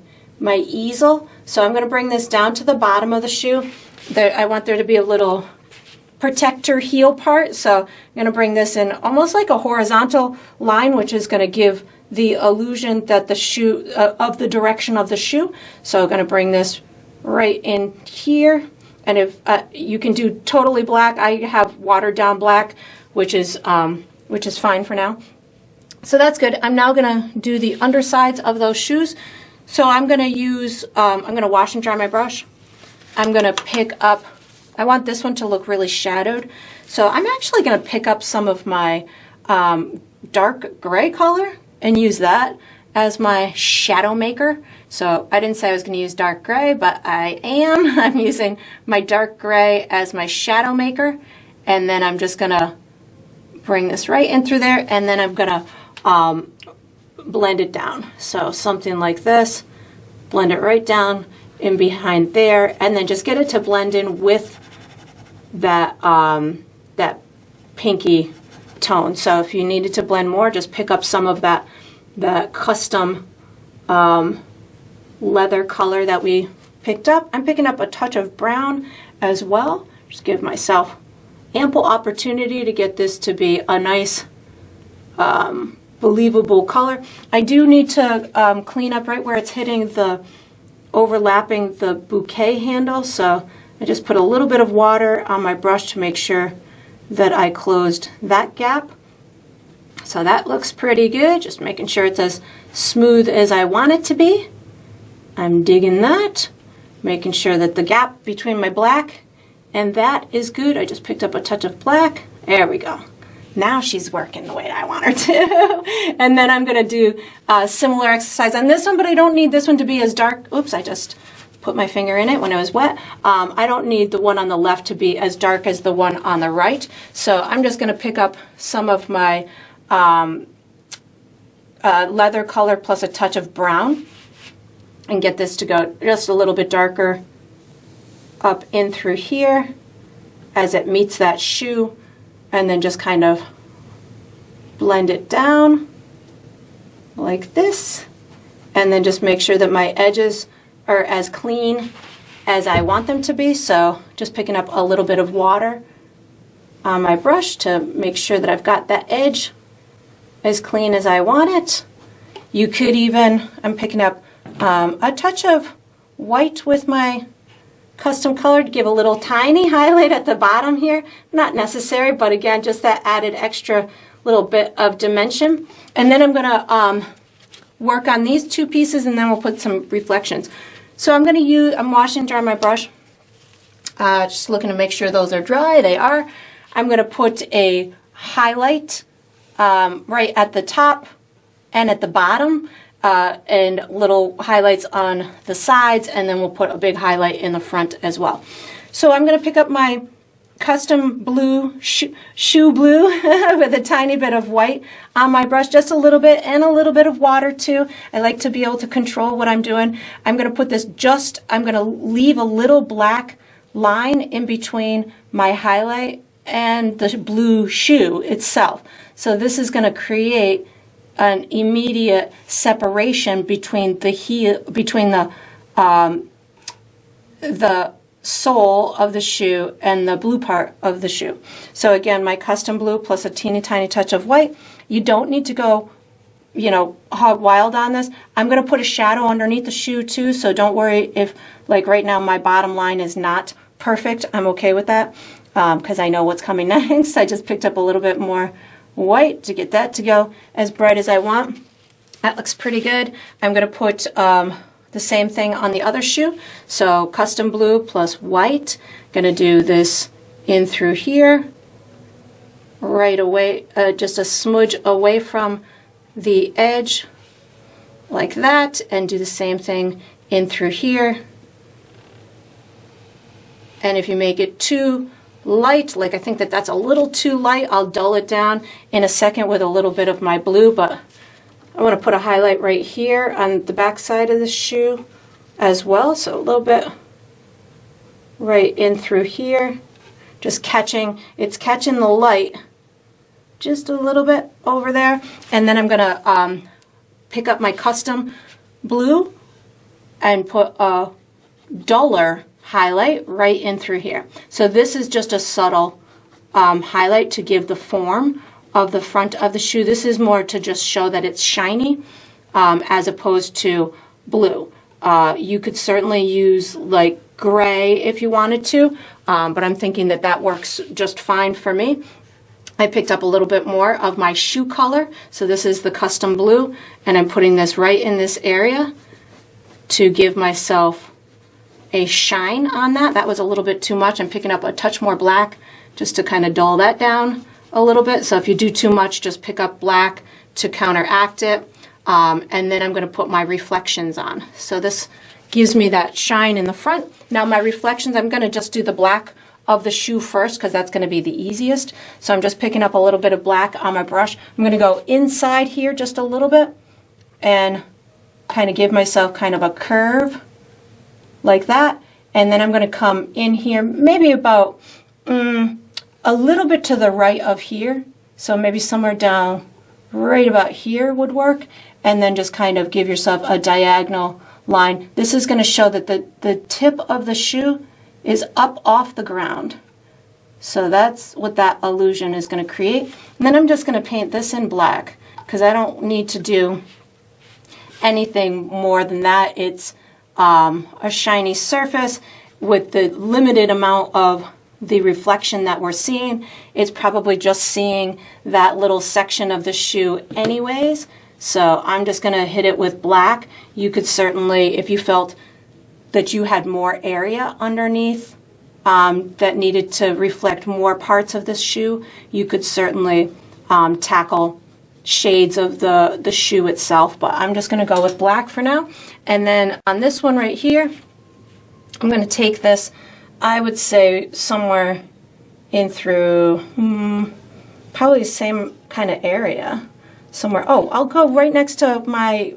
easel. So I'm going to bring this down to the bottom of the shoe. I want there to be a little protector heel part, so I'm going to bring this in almost like a horizontal line, which is going to give the illusion that the shoe, of the direction of the shoe. So I'm going to bring this right in here. And if you can do totally black, I have watered down black, which is fine for now. So that's good. I'm now going to do the undersides of those shoes. So I'm going to use, I'm going to wash and dry my brush. I'm going to pick up, I want this one to look really shadowed. So I'm actually going to pick up some of my dark gray color and use that as my shadow maker. So I didn't say I was going to use dark gray, but I am. I'm using my dark gray as my shadow maker. And then I'm just going to bring this right in through there, and then I'm going to blend it down. So something like this, blend it right down in behind there, and then just get it to blend in with that, that pinky tone. So if you needed to blend more, just pick up some of that custom leather color that we picked up. I'm picking up a touch of brown as well. Just give myself ample opportunity to get this to be a nice believable color. I do need to clean up right where it's hitting the overlapping the bouquet handle, so I just put a little bit of water on my brush to make sure that I closed that gap. So that looks pretty good, just making sure it's as smooth as I want it to be. I'm digging that, making sure that the gap between my black and that is good. I just picked up a touch of black. There we go. Now she's working the way I want her to. And then I'm going to do a similar exercise on this one, but I don't need this one to be as dark. Oops, I just put my finger in it when it was wet. I don't need the one on the left to be as dark as the one on the right. So I'm just going to pick up some of my leather color plus a touch of brown and get this to go just a little bit darker up in through here as it meets that shoe, and then just kind of blend it down like this, and then just make sure that my edges are as clean as I want them to be. So just picking up a little bit of water on my brush to make sure that I've got that edge as clean as I want it. You could even, I'm picking up a touch of white with my custom colored, give a little tiny highlight at the bottom here. Not necessary, but again, just that added extra little bit of dimension. And then I'm gonna work on these two pieces, and then we'll put some reflections. So I'm washing and drying my brush. Just looking to make sure those are dry. They are. I'm gonna put a highlight right at the top and at the bottom, and little highlights on the sides, and then we'll put a big highlight in the front as well. So I'm going to pick up my custom blue, shoe blue with a tiny bit of white on my brush, just a little bit, and a little bit of water too. I like to be able to control what I'm doing. I'm going to put this I'm going to leave a little black line in between my highlight and the blue shoe itself. So this is going to create an immediate separation between the sole of the shoe and the blue part of the shoe. So again, my custom blue plus a teeny tiny touch of white. You don't need to go, hog wild on this. I'm going to put a shadow underneath the shoe too, so don't worry if, like right now, my bottom line is not perfect. I'm okay with that because I know what's coming next. I just picked up a little bit more white to get that to go as bright as I want. That looks pretty good. I'm going to put the same thing on the other shoe. So custom blue plus white. Going to do this in through here, right away, just a smudge away from the edge like that, and do the same thing in through here. And if you make it too light, like I think that's a little too light, I'll dull it down in a second with a little bit of my blue, but I want to put a highlight right here on the back side of the shoe as well, so a little bit right in through here, just catching the light just a little bit over there. And then I'm gonna pick up my custom blue and put a duller highlight right in through here. So this is just a subtle highlight to give the form of the front of the shoe. This is more to just show that it's shiny as opposed to blue. You could certainly use like gray if you wanted to, but I'm thinking that works just fine for me. I picked up a little bit more of my shoe color, so this is the custom blue, and I'm putting this right in this area to give myself a shine on that. That was a little bit too much. I'm picking up a touch more black just to kind of dull that down a little bit. So if you do too much, just pick up black to counteract it. And then I'm going to put my reflections on. So this gives me that shine in the front. Now my reflections, I'm going to just do the black of the shoe first because that's going to be the easiest. So I'm just picking up a little bit of black on my brush. I'm going to go inside here just a little bit and kind of give myself kind of a curve like that, and then I'm going to come in here maybe about a little bit to the right of here, so maybe somewhere down right about here would work, and then just kind of give yourself a diagonal line. This is going to show that the tip of the shoe is up off the ground, so that's what that illusion is going to create. And then I'm just going to paint this in black because I don't need to do anything more than that. It's a shiny surface with the limited amount of the reflection that we're seeing. It's probably just seeing that little section of the shoe anyways, so I'm just going to hit it with black. You could certainly, if you felt that you had more area underneath that needed to reflect more parts of this shoe, you could certainly tackle shades of the shoe itself, but I'm just going to go with black for now. And then on this one right here, I'm going to take this, I would say somewhere in through probably the same kind of area somewhere. Oh, I'll go right next to my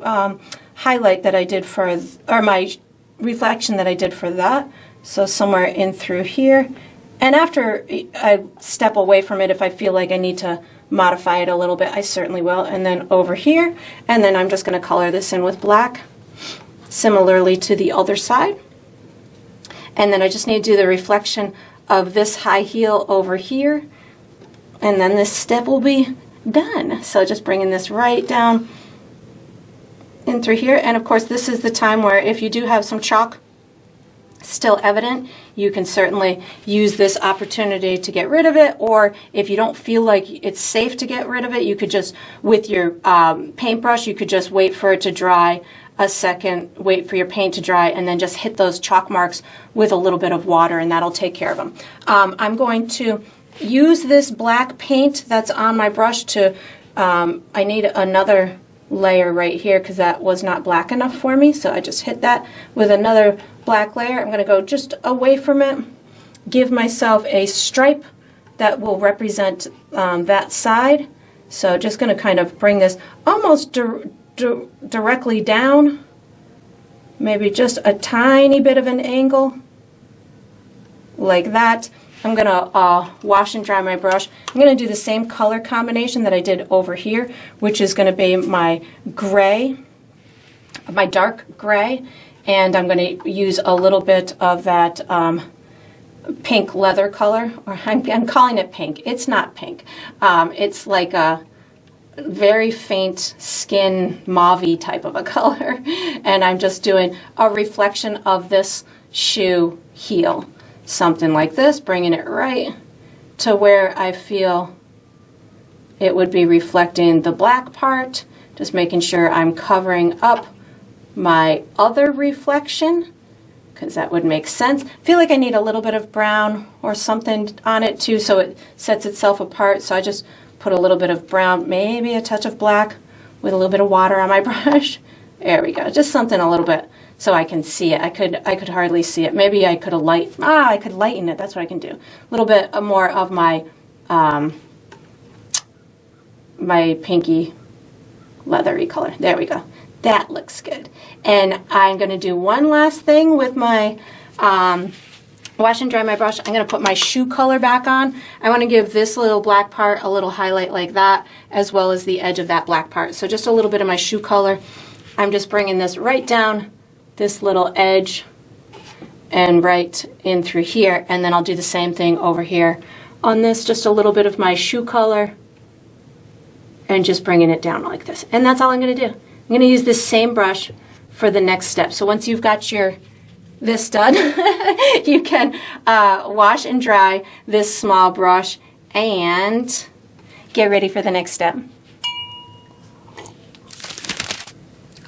highlight that I did for, or my reflection that I did for that, so somewhere in through here. And after I step away from it, if I feel like I need to modify it a little bit, I certainly will. And then over here, and then I'm just going to color this in with black, similarly to the other side. And then I just need to do the reflection of this high heel over here, and then this step will be done. So just bringing this right down in through here. And of course, this is the time where if you do have some chalk still evident, you can certainly use this opportunity to get rid of it, or if you don't feel like it's safe to get rid of it, you could just, with your paintbrush, you could just wait for it to dry a second, wait for your paint to dry, and then just hit those chalk marks with a little bit of water, and that'll take care of them. I'm going to use this black paint that's on my brush to, I need another layer right here because that was not black enough for me, so I just hit that with another black layer. I'm going to go just away from it, give myself a stripe that will represent that side. So just going to kind of bring this almost directly down, maybe just a tiny bit of an angle like that. I'm going to wash and dry my brush. I'm going to do the same color combination that I did over here, which is going to be my gray, my dark gray, and I'm going to use a little bit of that pink leather color, or I'm calling it pink. It's not pink. It's like a very faint skin mauve-y type of a color, and I'm just doing a reflection of this shoe heel. Something like this, bringing it right to where I feel it would be reflecting the black part, just making sure I'm covering up my other reflection, because that would make sense. I feel like I need a little bit of brown or something on it too, so it sets itself apart. So I just put a little bit of brown, maybe a touch of black with a little bit of water on my brush. There we go, just something a little bit so I can see it. I could hardly see it. Maybe I could I could lighten it. That's what I can do. A little bit more of my my pinky leathery color. There we go. That looks good. And I'm going to do one last thing with my wash and dry my brush. I'm going to put my shoe color back on. I want to give this little black part a little highlight like that, as well as the edge of that black part. So just a little bit of my shoe color. I'm just bringing this right down this little edge and right in through here, and then I'll do the same thing over here on this, just a little bit of my shoe color and just bringing it down like this. And that's all I'm going to do. I'm going to use this same brush for the next step. So once you've got this done, you can wash and dry this small brush and get ready for the next step.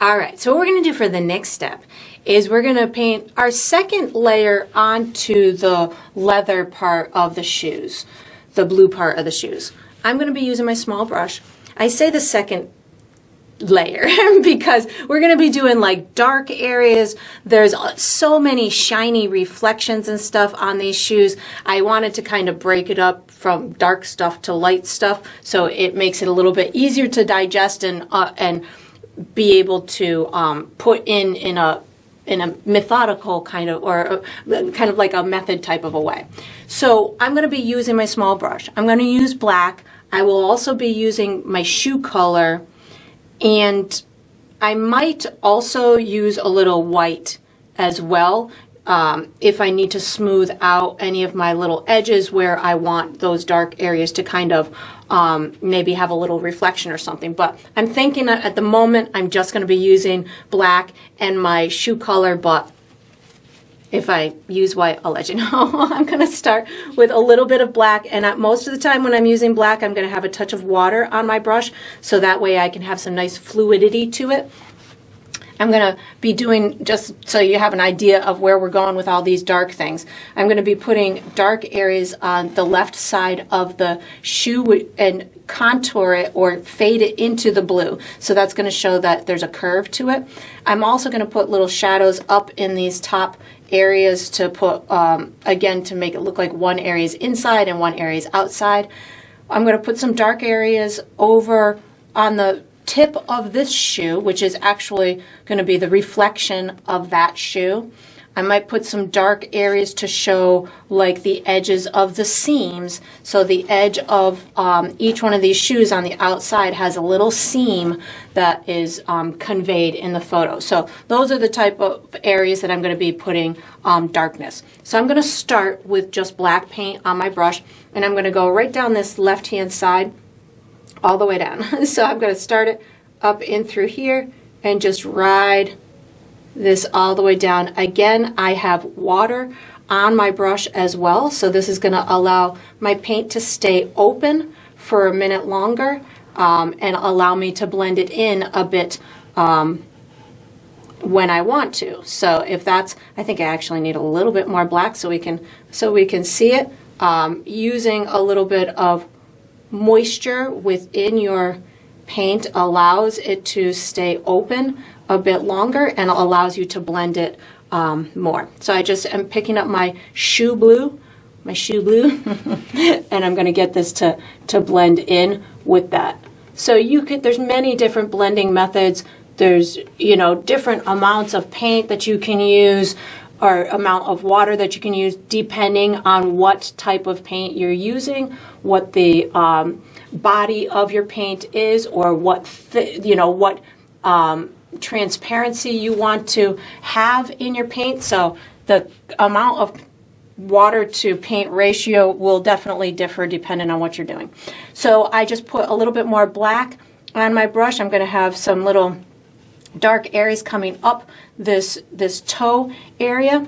All right, so what we're going to do for the next step is we're going to paint our second layer onto the leather part of the shoes, the blue part of the shoes. I'm going to be using my small brush. I say the second layer because we're going to be doing like dark areas. There's so many shiny reflections and stuff on these shoes. I wanted to kind of break it up from dark stuff to light stuff, so it makes it a little bit easier to digest and be able to put in a methodical kind of, or kind of like a method type of a way. So I'm going to be using my small brush. I'm going to use black. I will also be using my shoe color, and I might also use a little white as well if I need to smooth out any of my little edges where I want those dark areas to kind of maybe have a little reflection or something. But I'm thinking at the moment I'm just going to be using black and my shoe color, but if I use white, I'll let you know. I'm going to start with a little bit of black, and most of the time when I'm using black, I'm going to have a touch of water on my brush, so that way I can have some nice fluidity to it. I'm going to be doing, just so you have an idea of where we're going with all these dark things, I'm going to be putting dark areas on the left side of the shoe and contour it or fade it into the blue. So that's going to show that there's a curve to it. I'm also going to put little shadows up in these top areas to put, again, to make it look like one area is inside and one area is outside. I'm going to put some dark areas over on the tip of this shoe, which is actually going to be the reflection of that shoe. I might put some dark areas to show like the edges of the seams. So the edge of each one of these shoes on the outside has a little seam that is conveyed in the photo. So those are the type of areas that I'm going to be putting darkness. So I'm going to start with just black paint on my brush, and I'm going to go right down this left-hand side all the way down. So I'm going to start it up in through here and just ride this all the way down. Again, I have water on my brush as well, so this is going to allow my paint to stay open for a minute longer and allow me to blend it in a bit when I want to. So if that's, I think I actually need a little bit more black so we can see it. Using a little bit of moisture within your paint allows it to stay open a bit longer and allows you to blend it more. So I just am picking up my shoe blue, and I'm going to get this to blend in with that. So you could, there's many different blending methods. There's, you know, different amounts of paint that you can use or amount of water that you can use depending on what type of paint you're using, what the body of your paint is, or what transparency you want to have in your paint. So the amount of water to paint ratio will definitely differ depending on what you're doing. So I just put a little bit more black on my brush. I'm going to have some little dark areas coming up this toe area.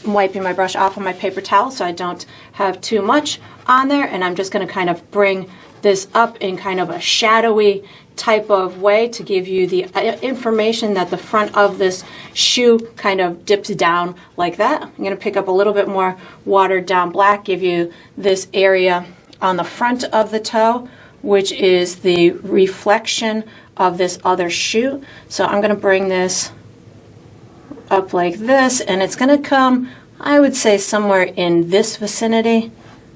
I'm wiping my brush off on my paper towel so I don't have too much on there, and I'm just going to kind of bring this up in kind of a shadowy type of way to give you the information that the front of this shoe kind of dips down like that. I'm going to pick up a little bit more watered down black, give you this area on the front of the toe, which is the reflection of this other shoe. So I'm going to bring this up like this, and it's going to come, I would say, somewhere in this vicinity.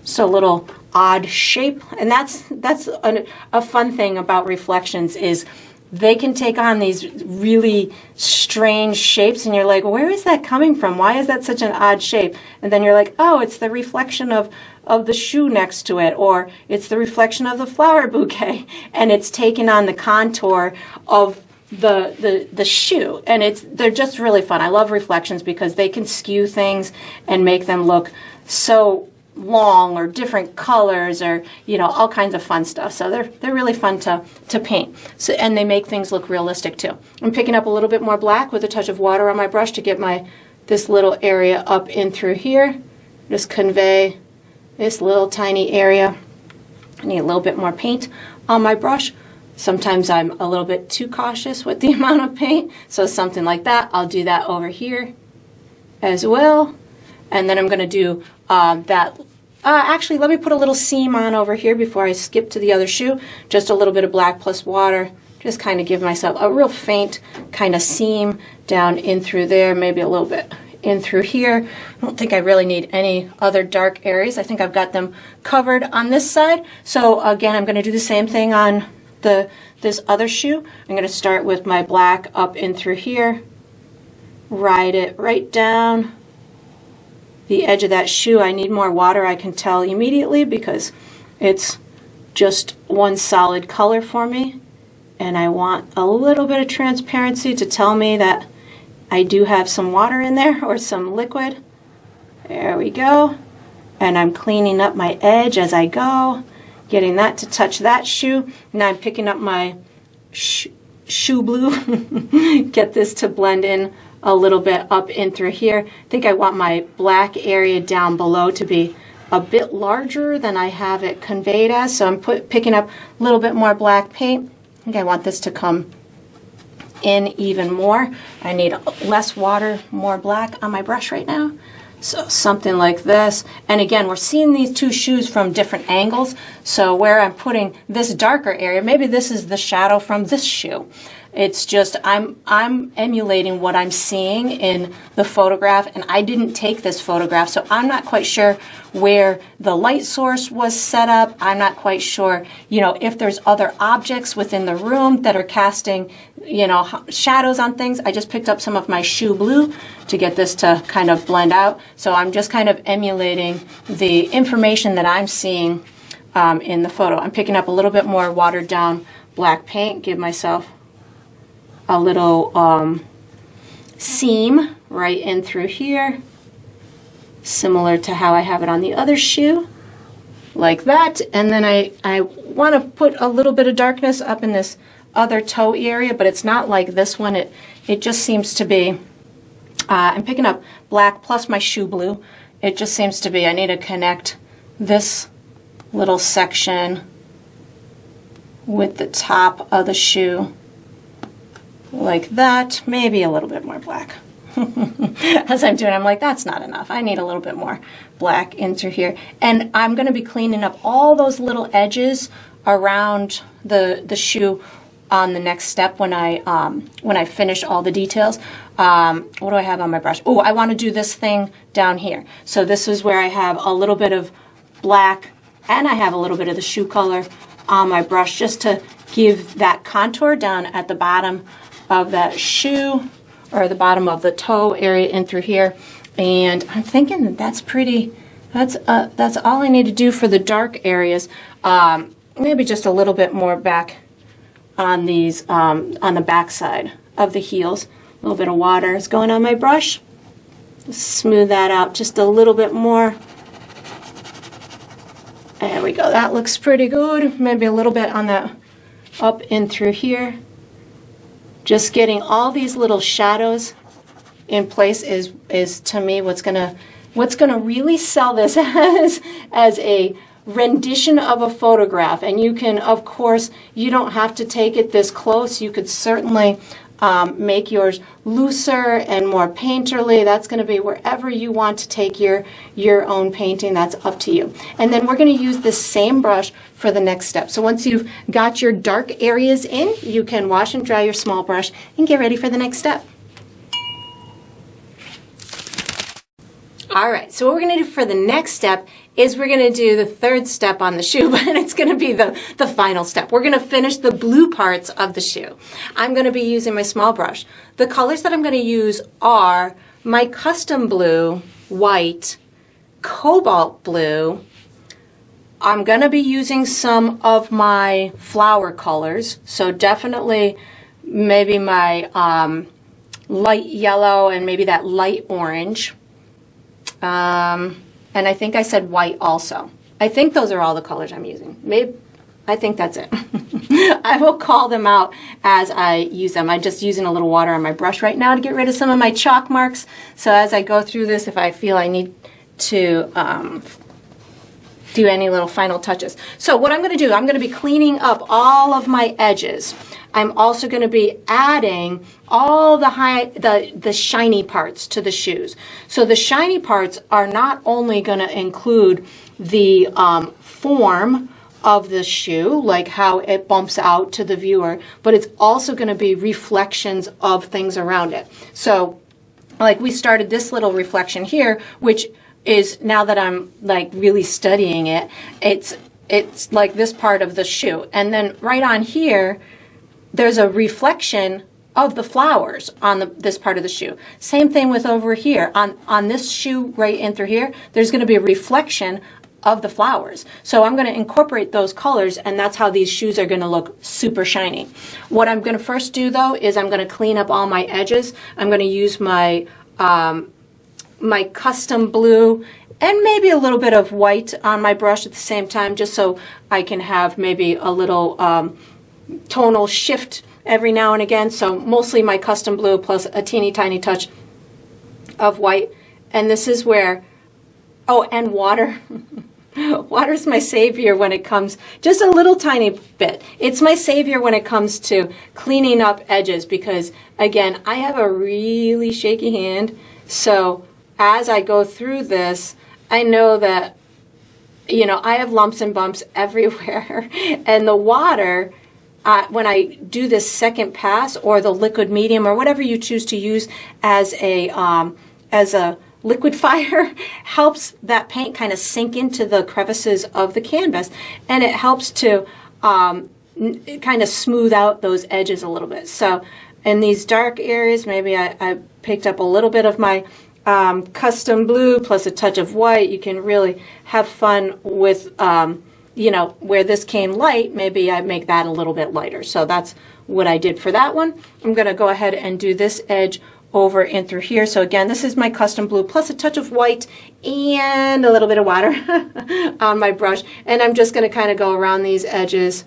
So a little odd shape, and that's a fun thing about reflections is they can take on these really strange shapes, and you're like, where is that coming from? Why is that such an odd shape? And then you're like, oh, it's the reflection of the shoe next to it, or it's the reflection of the flower bouquet, and it's taken on the contour of the shoe, and they're just really fun. I love reflections because they can skew things and make them look so long or different colors, or all kinds of fun stuff. So they're really fun to paint. So, and they make things look realistic too. I'm picking up a little bit more black with a touch of water on my brush to get this little area up in through here. Just convey this little tiny area. I need a little bit more paint on my brush. Sometimes I'm a little bit too cautious with the amount of paint, so something like that. I'll do that over here as well. And then I'm going to do actually, let me put a little seam on over here before I skip to the other shoe. Just a little bit of black plus water. Just kind of give myself a real faint kind of seam down in through there, maybe a little bit in through here. I don't think I really need any other dark areas. I think I've got them covered on this side. So again, I'm going to do the same thing on this other shoe. I'm going to start with my black up in through here, ride it right down the edge of that shoe. I need more water, I can tell immediately, because it's just one solid color for me, and I want a little bit of transparency to tell me that I do have some water in there, or some liquid. There we go. And I'm cleaning up my edge as I go, getting that to touch that shoe. Now I'm picking up my shoe blue, get this to blend in a little bit up in through here. I think I want my black area down below to be a bit larger than I have it conveyed as, so I'm picking up a little bit more black paint. I think I want this to come in even more. I need less water, more black on my brush right now. So something like this. And again, we're seeing these two shoes from different angles. So where I'm putting this darker area, maybe this is the shadow from this shoe. It's just I'm emulating what I'm seeing in the photograph, and I didn't take this photograph, so I'm not quite sure where the light source was set up. I'm not quite sure, if there's other objects within the room that are casting, shadows on things. I just picked up some of my shoe blue to get this to kind of blend out. So I'm just kind of emulating the information that I'm seeing in the photo. I'm picking up a little bit more watered down black paint, give myself a little seam right in through here, similar to how I have it on the other shoe, like that. And then I want to put a little bit of darkness up in this other toe area, but it's not like this one. It just seems to be, I'm picking up black plus my shoe blue. It just seems to be, I need to connect this little section with the top of the shoe like that. Maybe a little bit more black. As I'm doing, I'm like, that's not enough. I need a little bit more black in through here. And I'm going to be cleaning up all those little edges around the shoe on the next step when I finish all the details. What do I have on my brush? Oh, I want to do this thing down here. So this is where I have a little bit of black and I have a little bit of the shoe color on my brush just to give that contour down at the bottom of that shoe or the bottom of the toe area in through here. And I'm thinking that that's pretty, that's all I need to do for the dark areas. Maybe just a little bit more back on these, on the back side of the heels. A little bit of water is going on my brush. Smooth that out just a little bit more. There we go. That looks pretty good. Maybe a little bit on that up in through here. Just getting all these little shadows in place is to me what's gonna really sell this as a rendition of a photograph. And you can, of course, you don't have to take it this close. You could certainly make yours looser and more painterly. That's going to be wherever you want to take your own painting. That's up to you. And then we're going to use this same brush for the next step. So once you've got your dark areas in, you can wash and dry your small brush and get ready for the next step. All right, so what we're going to do for the next step is we're going to do the third step on the shoe, but it's going to be the final step. We're going to finish the blue parts of the shoe. I'm going to be using my small brush. The colors that I'm going to use are my custom blue, white, cobalt blue. I'm going to be using some of my flower colors, so definitely maybe my light yellow and maybe that light orange. And I think I said white also. I think those are all the colors I'm using. Maybe, I think that's it. I will call them out as I use them. I'm just using a little water on my brush right now to get rid of some of my chalk marks. So as I go through this, if I feel I need to do any little final touches. So what I'm going to do, I'm going to be cleaning up all of my edges. I'm also going to be adding all the shiny parts to the shoes. So the shiny parts are not only going to include the form of the shoe, like how it bumps out to the viewer, but it's also going to be reflections of things around it. So like we started this little reflection here, which is, now that I'm like really studying it, it's like this part of the shoe. And then right on here, there's a reflection of the flowers on this part of the shoe. Same thing with over here. On this shoe right in through here, there's going to be a reflection of the flowers. So I'm going to incorporate those colors, and that's how these shoes are going to look super shiny. What I'm going to first do, though, is I'm going to clean up all my edges. I'm going to use my my custom blue and maybe a little bit of white on my brush at the same time, just so I can have maybe a little tonal shift every now and again. So mostly my custom blue plus a teeny tiny touch of white. And this is where, oh, and water. Water's my savior when it comes, just a little tiny bit. It's my savior when it comes to cleaning up edges because, again, I have a really shaky hand. So as I go through this, I know that, you know, I have lumps and bumps everywhere. And the water, when I do this second pass or the liquid medium or whatever you choose to use as a liquidifier, helps that paint kind of sink into the crevices of the canvas, and it helps to kind of smooth out those edges a little bit. So in these dark areas, maybe I picked up a little bit of my custom blue plus a touch of white. You can really have fun with, you know, where this came light, maybe I make that a little bit lighter. So that's what I did for that one. I'm going to go ahead and do this edge over and through here. So again, this is my custom blue plus a touch of white and a little bit of water on my brush. And I'm just going to kind of go around these edges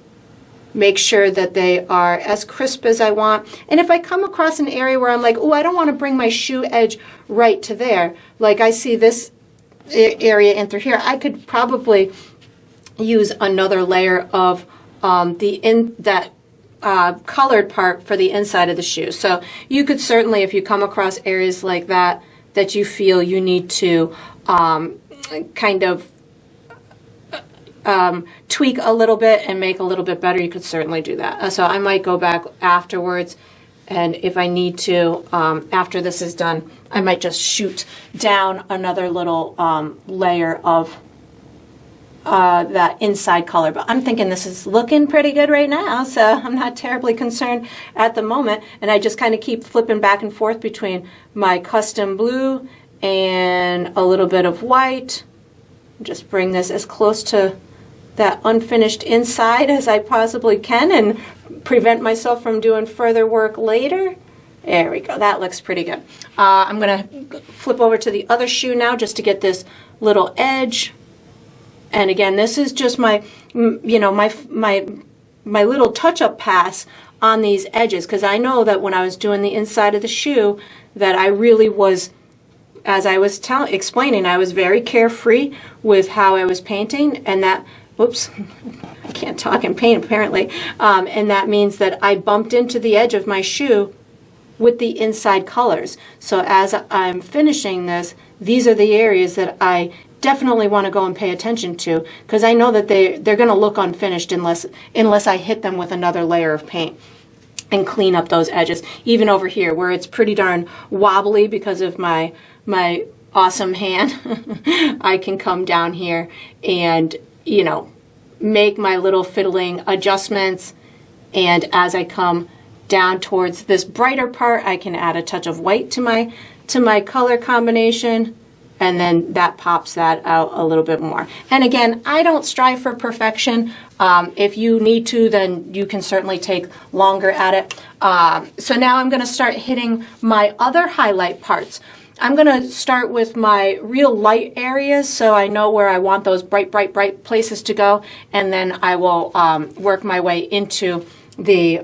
make sure that they are as crisp as I want. And if I come across an area where I'm like, oh, I don't want to bring my shoe edge right to there, like I see this area in through here, I could probably use another layer of colored part for the inside of the shoe. So you could certainly, if you come across areas like that that you feel you need to kind of tweak a little bit and make a little bit better, you could certainly do that. So I might go back afterwards, and if I need to, after this is done, I might just shoot down another little layer of that inside color. But I'm thinking this is looking pretty good right now, so I'm not terribly concerned at the moment. And I just kind of keep flipping back and forth between my custom blue and a little bit of white. Just bring this as close to that unfinished inside as I possibly can and prevent myself from doing further work later. There we go. That looks pretty good. I'm going to flip over to the other shoe now just to get this little edge. And again, this is just my, you know, my little touch-up pass on these edges, because I know that when I was doing the inside of the shoe that I really was, as I was explaining, I was very carefree with how I was painting, and that, whoops, I can't talk and paint apparently, and that means that I bumped into the edge of my shoe with the inside colors. So as I'm finishing this, these are the areas that I definitely want to go and pay attention to, because I know that they're going to look unfinished unless I hit them with another layer of paint and clean up those edges. Even over here where it's pretty darn wobbly because of my awesome hand, I can come down here and, you know, make my little fiddling adjustments, and as I come down towards this brighter part, I can add a touch of white to my color combination, and then that pops that out a little bit more. And again, I don't strive for perfection. If you need to, then you can certainly take longer at it. So now I'm going to start hitting my other highlight parts. I'm going to start with my real light areas, so I know where I want those bright, bright, bright places to go, and then I will work my way into the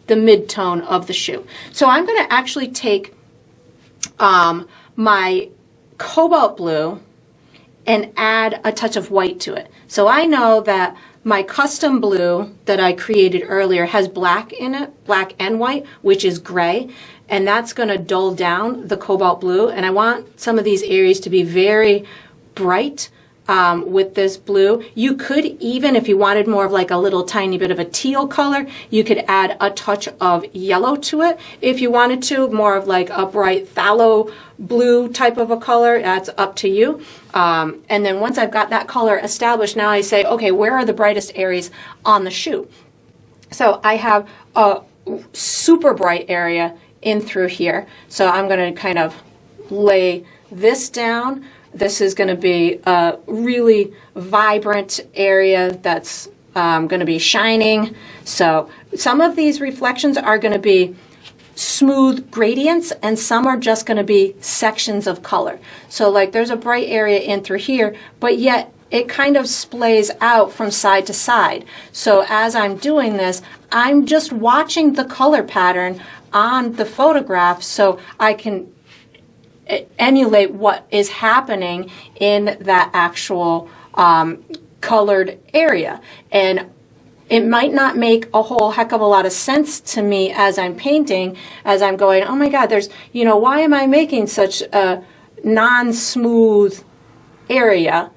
mid-tone of the shoe. So I'm going to actually take my cobalt blue and add a touch of white to it. So I know that my custom blue that I created earlier has black in it, black and white, which is gray, and that's going to dull down the cobalt blue. And I want some of these areas to be very bright with this blue. You could even, if you wanted more of like a little tiny bit of a teal color, you could add a touch of yellow to it. If you wanted to, more of like a bright phthalo blue type of a color, that's up to you. And then once I've got that color established, now I say, okay, where are the brightest areas on the shoe? So I have a super bright area in through here. So I'm going to kind of lay this down. This is going to be a really vibrant area that's going to be shining. So some of these reflections are going to be smooth gradients, and some are just going to be sections of color. So like there's a bright area in through here, but yet it kind of splays out from side to side. So as I'm doing this, I'm just watching the color pattern on the photograph so I can emulate what is happening in that actual colored area. And it might not make a whole heck of a lot of sense to me as I'm painting, as I'm going, oh my God, there's, you know, why am I making such a non-smooth area?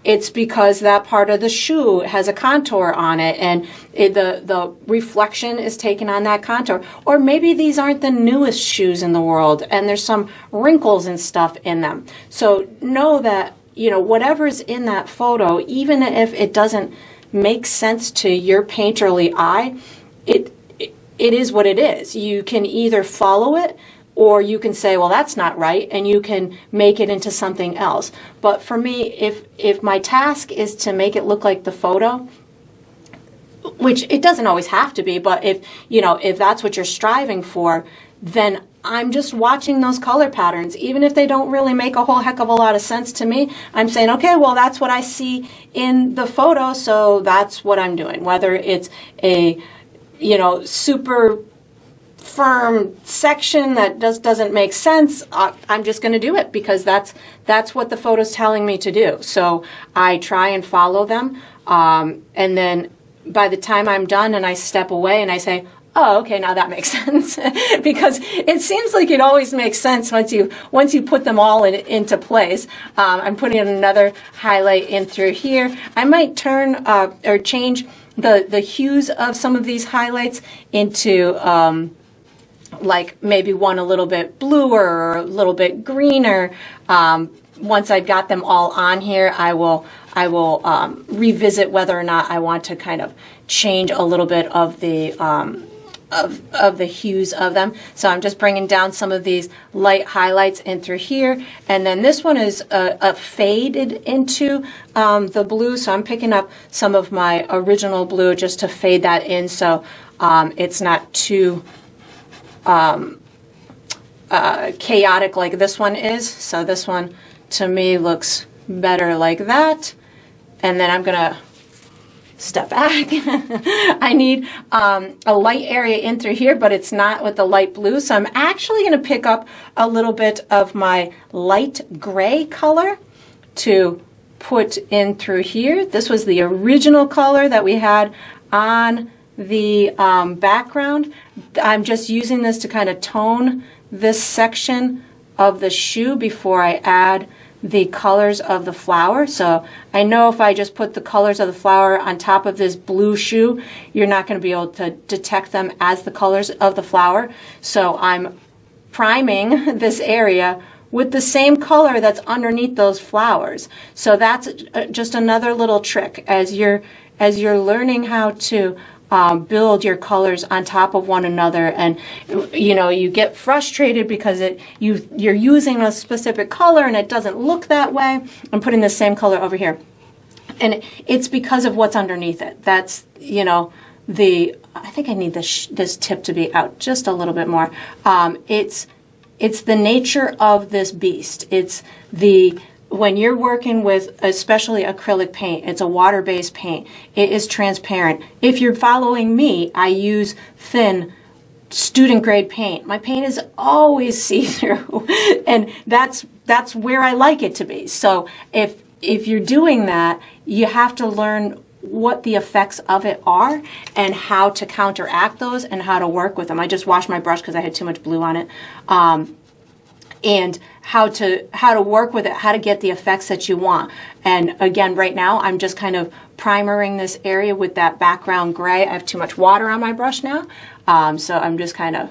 It's because that part of the shoe has a contour on it, and the reflection is taken on that contour. Or maybe these aren't the newest shoes in the world, and there's some wrinkles and stuff in them. So know that, you know, whatever's in that photo, even if it doesn't make sense to your painterly eye, it is what it is. You can either follow it, or you can say, well, that's not right, and you can make it into something else. But for me, if my task is to make it look like the photo, which it doesn't always have to be, but if, you know, if that's what you're striving for, then I'm just watching those color patterns. Even if they don't really make a whole heck of a lot of sense to me, I'm saying, okay, well, that's what I see in the photo, so that's what I'm doing. Whether it's a, you know, super firm section that doesn't make sense, I'm just going to do it because that's what the photo's telling me to do. So I try and follow them, and then by the time I'm done and I step away and I say, oh, okay, now that makes sense. Because it seems like it always makes sense once you put them all into place. I'm putting another highlight in through here. I might turn or change the hues of some of these highlights into like maybe one a little bit bluer or a little bit greener. Once I've got them all on here, I will revisit whether or not I want to kind of change a little bit of the of the hues of them. So I'm just bringing down some of these light highlights in through here, and then this one is faded into the blue, so I'm picking up some of my original blue just to fade that in so it's not too chaotic like this one is. So this one to me looks better like that, and then I'm gonna step back. I need a light area in through here, but it's not with the light blue, so I'm actually going to pick up a little bit of my light gray color to put in through here. This was the original color that we had on the background. I'm just using this to kind of tone this section of the shoe before I add the colors of the flower. So I know if I just put the colors of the flower on top of this blue shoe, you're not going to be able to detect them as the colors of the flower. So I'm priming this area with the same color that's underneath those flowers. So that's just another little trick as you're learning how to build your colors on top of one another, and you know, you get frustrated because you're using a specific color and it doesn't look that way. I'm putting the same color over here, and it's because of what's underneath it. That's, you know, I think I need this tip to be out just a little bit more. It's the nature of this beast. It's when you're working with especially acrylic paint, it's a water-based paint. It is transparent. If you're following me, I use thin student grade paint. My paint is always see-through, and that's where I like it to be. So if you're doing that, you have to learn what the effects of it are and how to counteract those and how to work with them. I just washed my brush because I had too much blue on it. And how to work with it, how to get the effects that you want. And again, right now, I'm just kind of primering this area with that background gray. I have too much water on my brush now. So I'm just kind of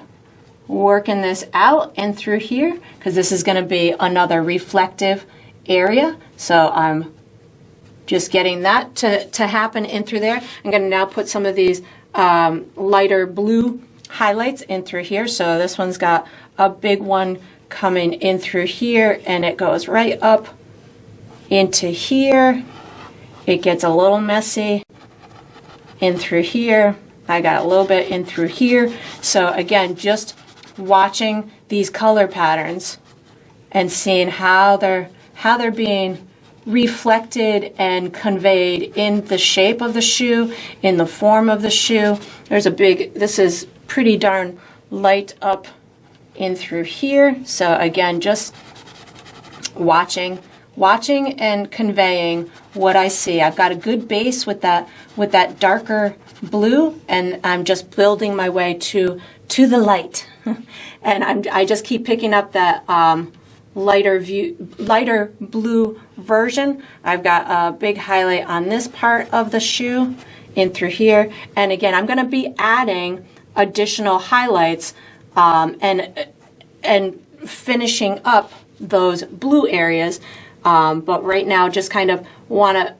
working this out and through here, because this is going to be another reflective area. So I'm just getting that to happen in through there. I'm going to now put some of these lighter blue highlights in through here. So this one's got a big one coming in through here, and it goes right up into here. It gets a little messy in through here. I got a little bit in through here. So again, just watching these color patterns and seeing how they're being reflected and conveyed in the shape of the shoe, in the form of the shoe. This is pretty darn light up in through here. So again, just watching and conveying what I see. I've got a good base with that darker blue, and I'm just building my way to the light. And I just keep picking up that lighter blue version. I've got a big highlight on this part of the shoe in through here. And again, I'm going to be adding additional highlights and finishing up those blue areas, but right now just kind of want to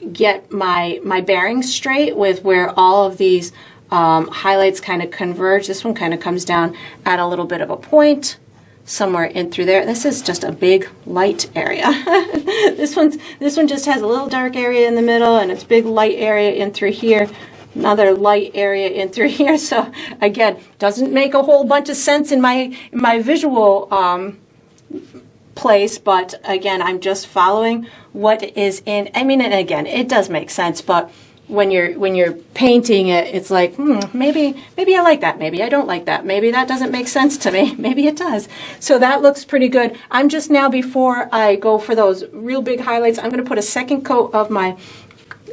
get my bearings straight with where all of these highlights kind of converge. This one kind of comes down at a little bit of a point somewhere in through there. This is just a big light area. This one just has a little dark area in the middle, and it's big light area in through here. another light area in through here. So again, doesn't make a whole bunch of sense in my visual place, but again, I'm just following what is in. I mean, and again, it does make sense, but when you're painting it, it's like, maybe I like that, maybe I don't like that, maybe that doesn't make sense to me, maybe it does. So that looks pretty good. I'm just now, before I go for those real big highlights, I'm going to put a second coat of my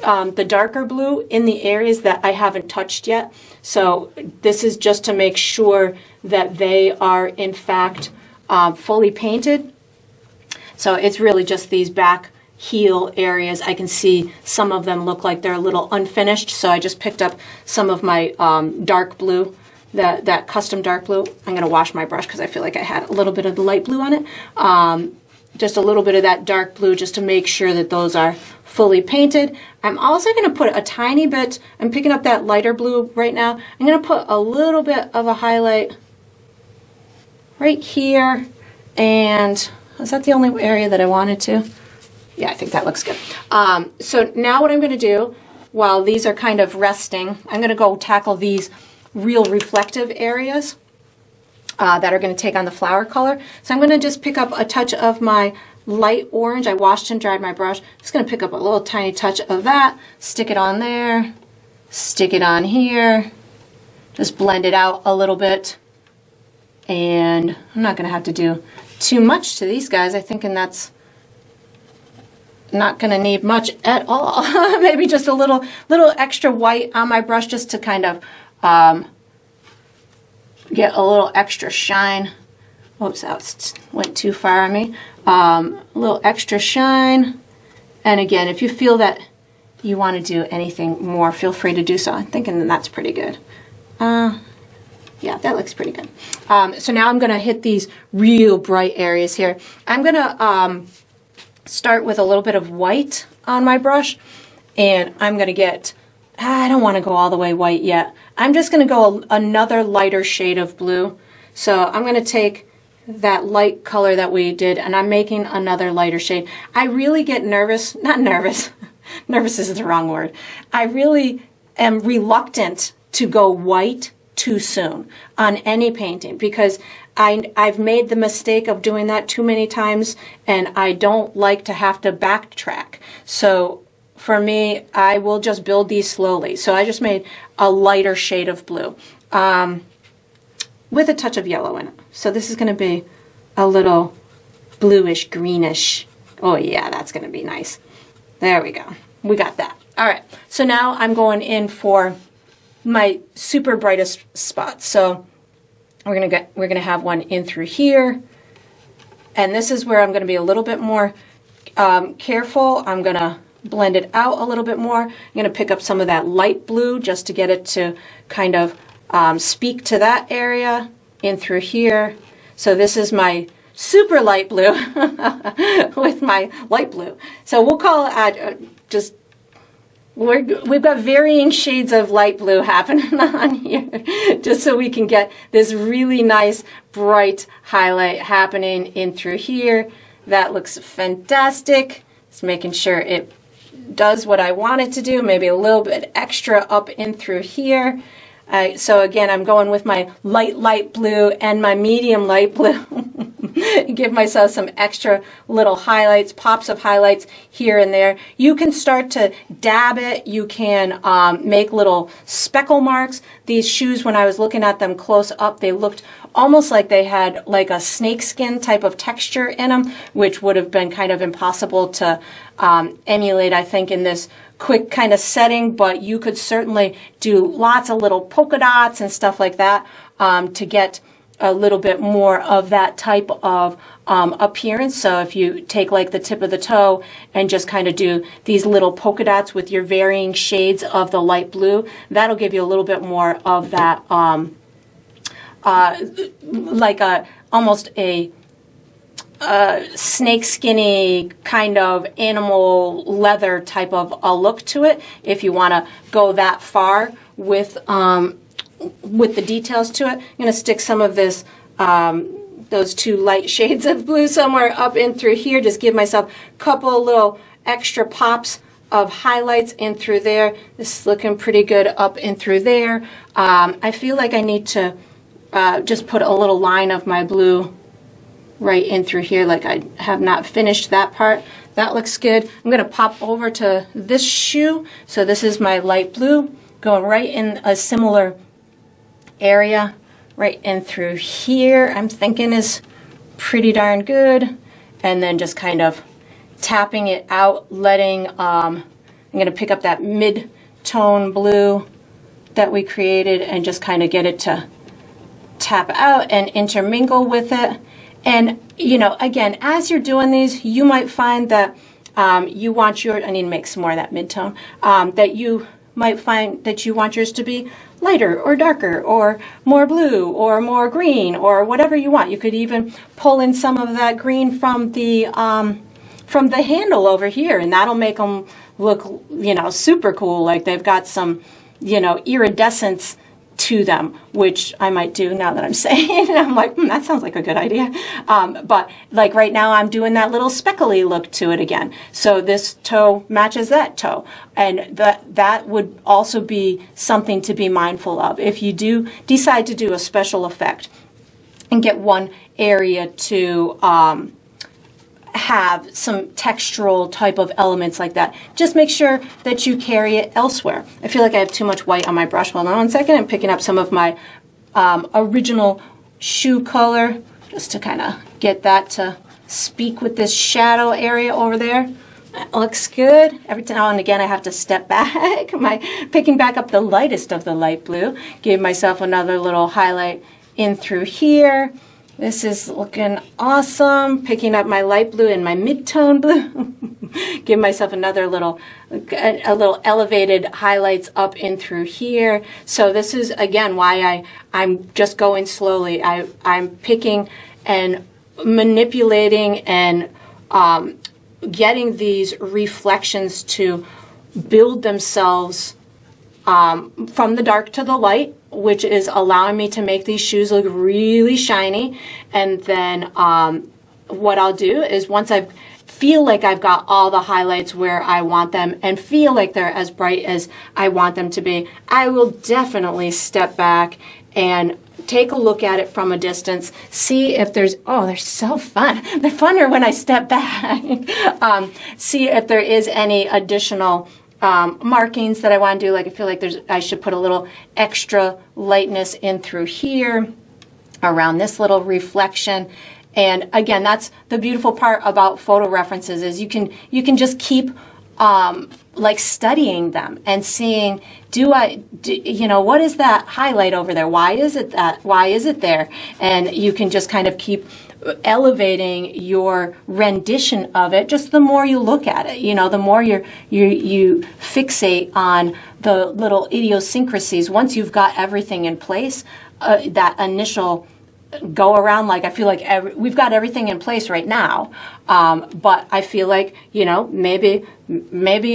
the darker blue in the areas that I haven't touched yet. So this is just to make sure that they are in fact fully painted. So it's really just these back heel areas. I can see some of them look like they're a little unfinished, so I just picked up some of my dark blue, that custom dark blue. I'm going to wash my brush because I feel like I had a little bit of the light blue on it. Just a little bit of that dark blue just to make sure that those are fully painted. I'm also going to put a tiny bit, I'm picking up that lighter blue right now. I'm going to put a little bit of a highlight right here. And is that the only area that I wanted to? Yeah, I think that looks good. So now what I'm going to do, while these are kind of resting, I'm going to go tackle these real reflective areas that are going to take on the flower color. So I'm going to just pick up a touch of my light orange. I washed and dried my brush. Just going to pick up a little tiny touch of that, stick it on there, stick it on here, just blend it out a little bit. And I'm not going to have to do too much to these guys. I think, and that's not going to need much at all. Maybe just a little extra white on my brush just to kind of get a little extra shine. Oops, that went too far on me. A little extra shine. And again, if you feel that you want to do anything more, feel free to do so. I'm thinking that's pretty good. Yeah, that looks pretty good. So now I'm going to hit these real bright areas here. I'm going to start with a little bit of white on my brush, and I'm going to get, I don't want to go all the way white yet. I'm just going to go another lighter shade of blue. So I'm going to take that light color that we did, and I'm making another lighter shade. I really get nervous, not nervous, nervous is the wrong word. I really am reluctant to go white too soon on any painting, because I've made the mistake of doing that too many times, and I don't like to have to backtrack. So for me, I will just build these slowly. So I just made a lighter shade of blue with a touch of yellow in it. So this is going to be a little bluish, greenish. Oh yeah, that's going to be nice. There we go. We got that. All right. So now I'm going in for my super brightest spots. So we're gonna have one in through here, and this is where I'm going to be a little bit more careful. I'm going to blend it out a little bit more. I'm going to pick up some of that light blue just to get it to kind of speak to that area in through here. So this is my super light blue with my light blue. So we'll call it just, we've got varying shades of light blue happening on here, just so we can get this really nice bright highlight happening in through here. That looks fantastic. Just making sure it does what I want it to do, maybe a little bit extra up in through here. So again, I'm going with my light blue and my medium light blue. Give myself some extra little highlights, pops of highlights here and there. You can start to dab it. You can make little speckle marks. These shoes, when I was looking at them close up, they looked almost like they had like a snakeskin type of texture in them, which would have been kind of impossible to emulate, I think, in this quick kind of setting, but you could certainly do lots of little polka dots and stuff like that to get a little bit more of that type of appearance. So if you take like the tip of the toe and just kind of do these little polka dots with your varying shades of the light blue, that'll give you a little bit more of that like almost a snake skinny kind of animal leather type of a look to it, if you want to go that far with the details to it. I'm going to stick some of this those two light shades of blue somewhere up in through here. Just give myself a couple little extra pops of highlights in through there. This is looking pretty good up in through there. I feel like I need to just put a little line of my blue right in through here, like I have not finished that part. That looks good. I'm going to pop over to this shoe. So this is my light blue going right in a similar area, right in through here. I'm thinking is pretty darn good. And then just kind of tapping it out, letting, I'm going to pick up that mid-tone blue that we created and just kind of get it to tap out and intermingle with it. And, you know, again, as you're doing these, you might find that you want your, I need to make some more of that mid-tone, that you might find that you want yours to be lighter or darker or more blue or more green or whatever you want. You could even pull in some of that green from the handle over here, and that'll make them look, you know, super cool, like they've got some, you know, iridescence to them, which I might do now that I'm saying. I'm like, that sounds like a good idea. But like right now I'm doing that little speckly look to it again. So this toe matches that toe. And that would also be something to be mindful of. If you do decide to do a special effect and get one area to have some textural type of elements like that, just make sure that you carry it elsewhere. I feel like I have too much white on my brush. Hold on one second. I'm picking up some of my original shoe color just to kind of get that to speak with this shadow area over there. That looks good. Every now and again I have to step back. Picking back up the lightest of the light blue. Give myself another little highlight in through here. This is looking awesome. Picking up my light blue and my mid-tone blue. Give myself another little, a little elevated highlights up in through here. So this is, again, why I'm just going slowly. I'm picking and manipulating and getting these reflections to build themselves from the dark to the light, which is allowing me to make these shoes look really shiny. And then what I'll do is once I feel like I've got all the highlights where I want them and feel like they're as bright as I want them to be, I will definitely step back and take a look at it from a distance, see if there's, oh, they're so fun. They're funner when I step back. See if there is any additional markings that I want to do. Like I feel like I should put a little extra lightness in through here around this little reflection. And again, that's the beautiful part about photo references is you can just keep like studying them and seeing, you know, what is that highlight over there? Why is it there? And you can just kind of keep elevating your rendition of it. Just the more you look at it, you know, the more you fixate on the little idiosyncrasies. Once you've got everything in place, that initial go around, like I feel like we've got everything in place right now, but I feel like, you know, maybe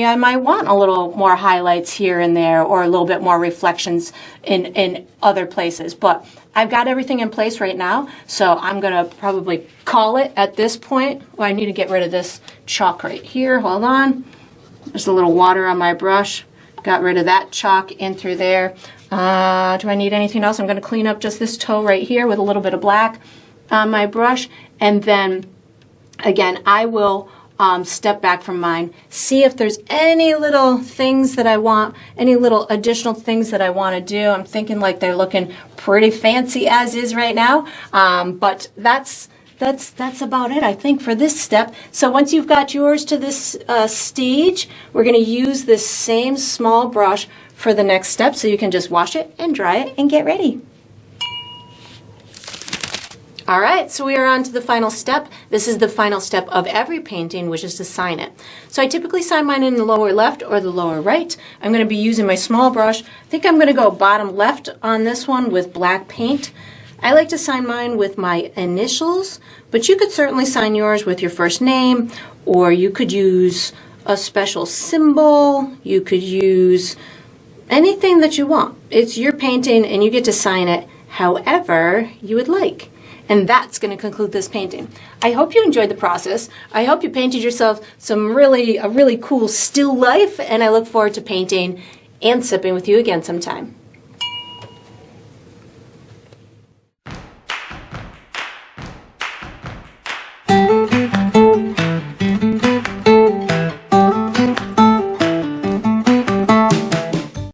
I might want a little more highlights here and there or a little bit more reflections in other places, but I've got everything in place right now, so I'm gonna probably call it at this point. Well, I need to get rid of this chalk right here. Hold on. There's a little water on my brush. Got rid of that chalk in through there. Do I need anything else? I'm going to clean up just this toe right here with a little bit of black on my brush. And then, again, I will step back from mine, see if there's any little things that I want, any little additional things that I want to do. I'm thinking like they're looking pretty fancy as is right now. But that's about it, I think, for this step. So once you've got yours to this stage, we're going to use this same small brush for the next step, so you can just wash it and dry it and get ready. All right, so we are on to the final step. This is the final step of every painting, which is to sign it. So I typically sign mine in the lower left or the lower right. I'm going to be using my small brush. I think I'm going to go bottom left on this one with black paint. I like to sign mine with my initials, but you could certainly sign yours with your first name, or you could use a special symbol. You could use anything that you want. It's your painting and you get to sign it however you would like. And that's going to conclude this painting. I hope you enjoyed the process. I hope you painted yourself a really cool still life, and I look forward to painting and sipping with you again sometime.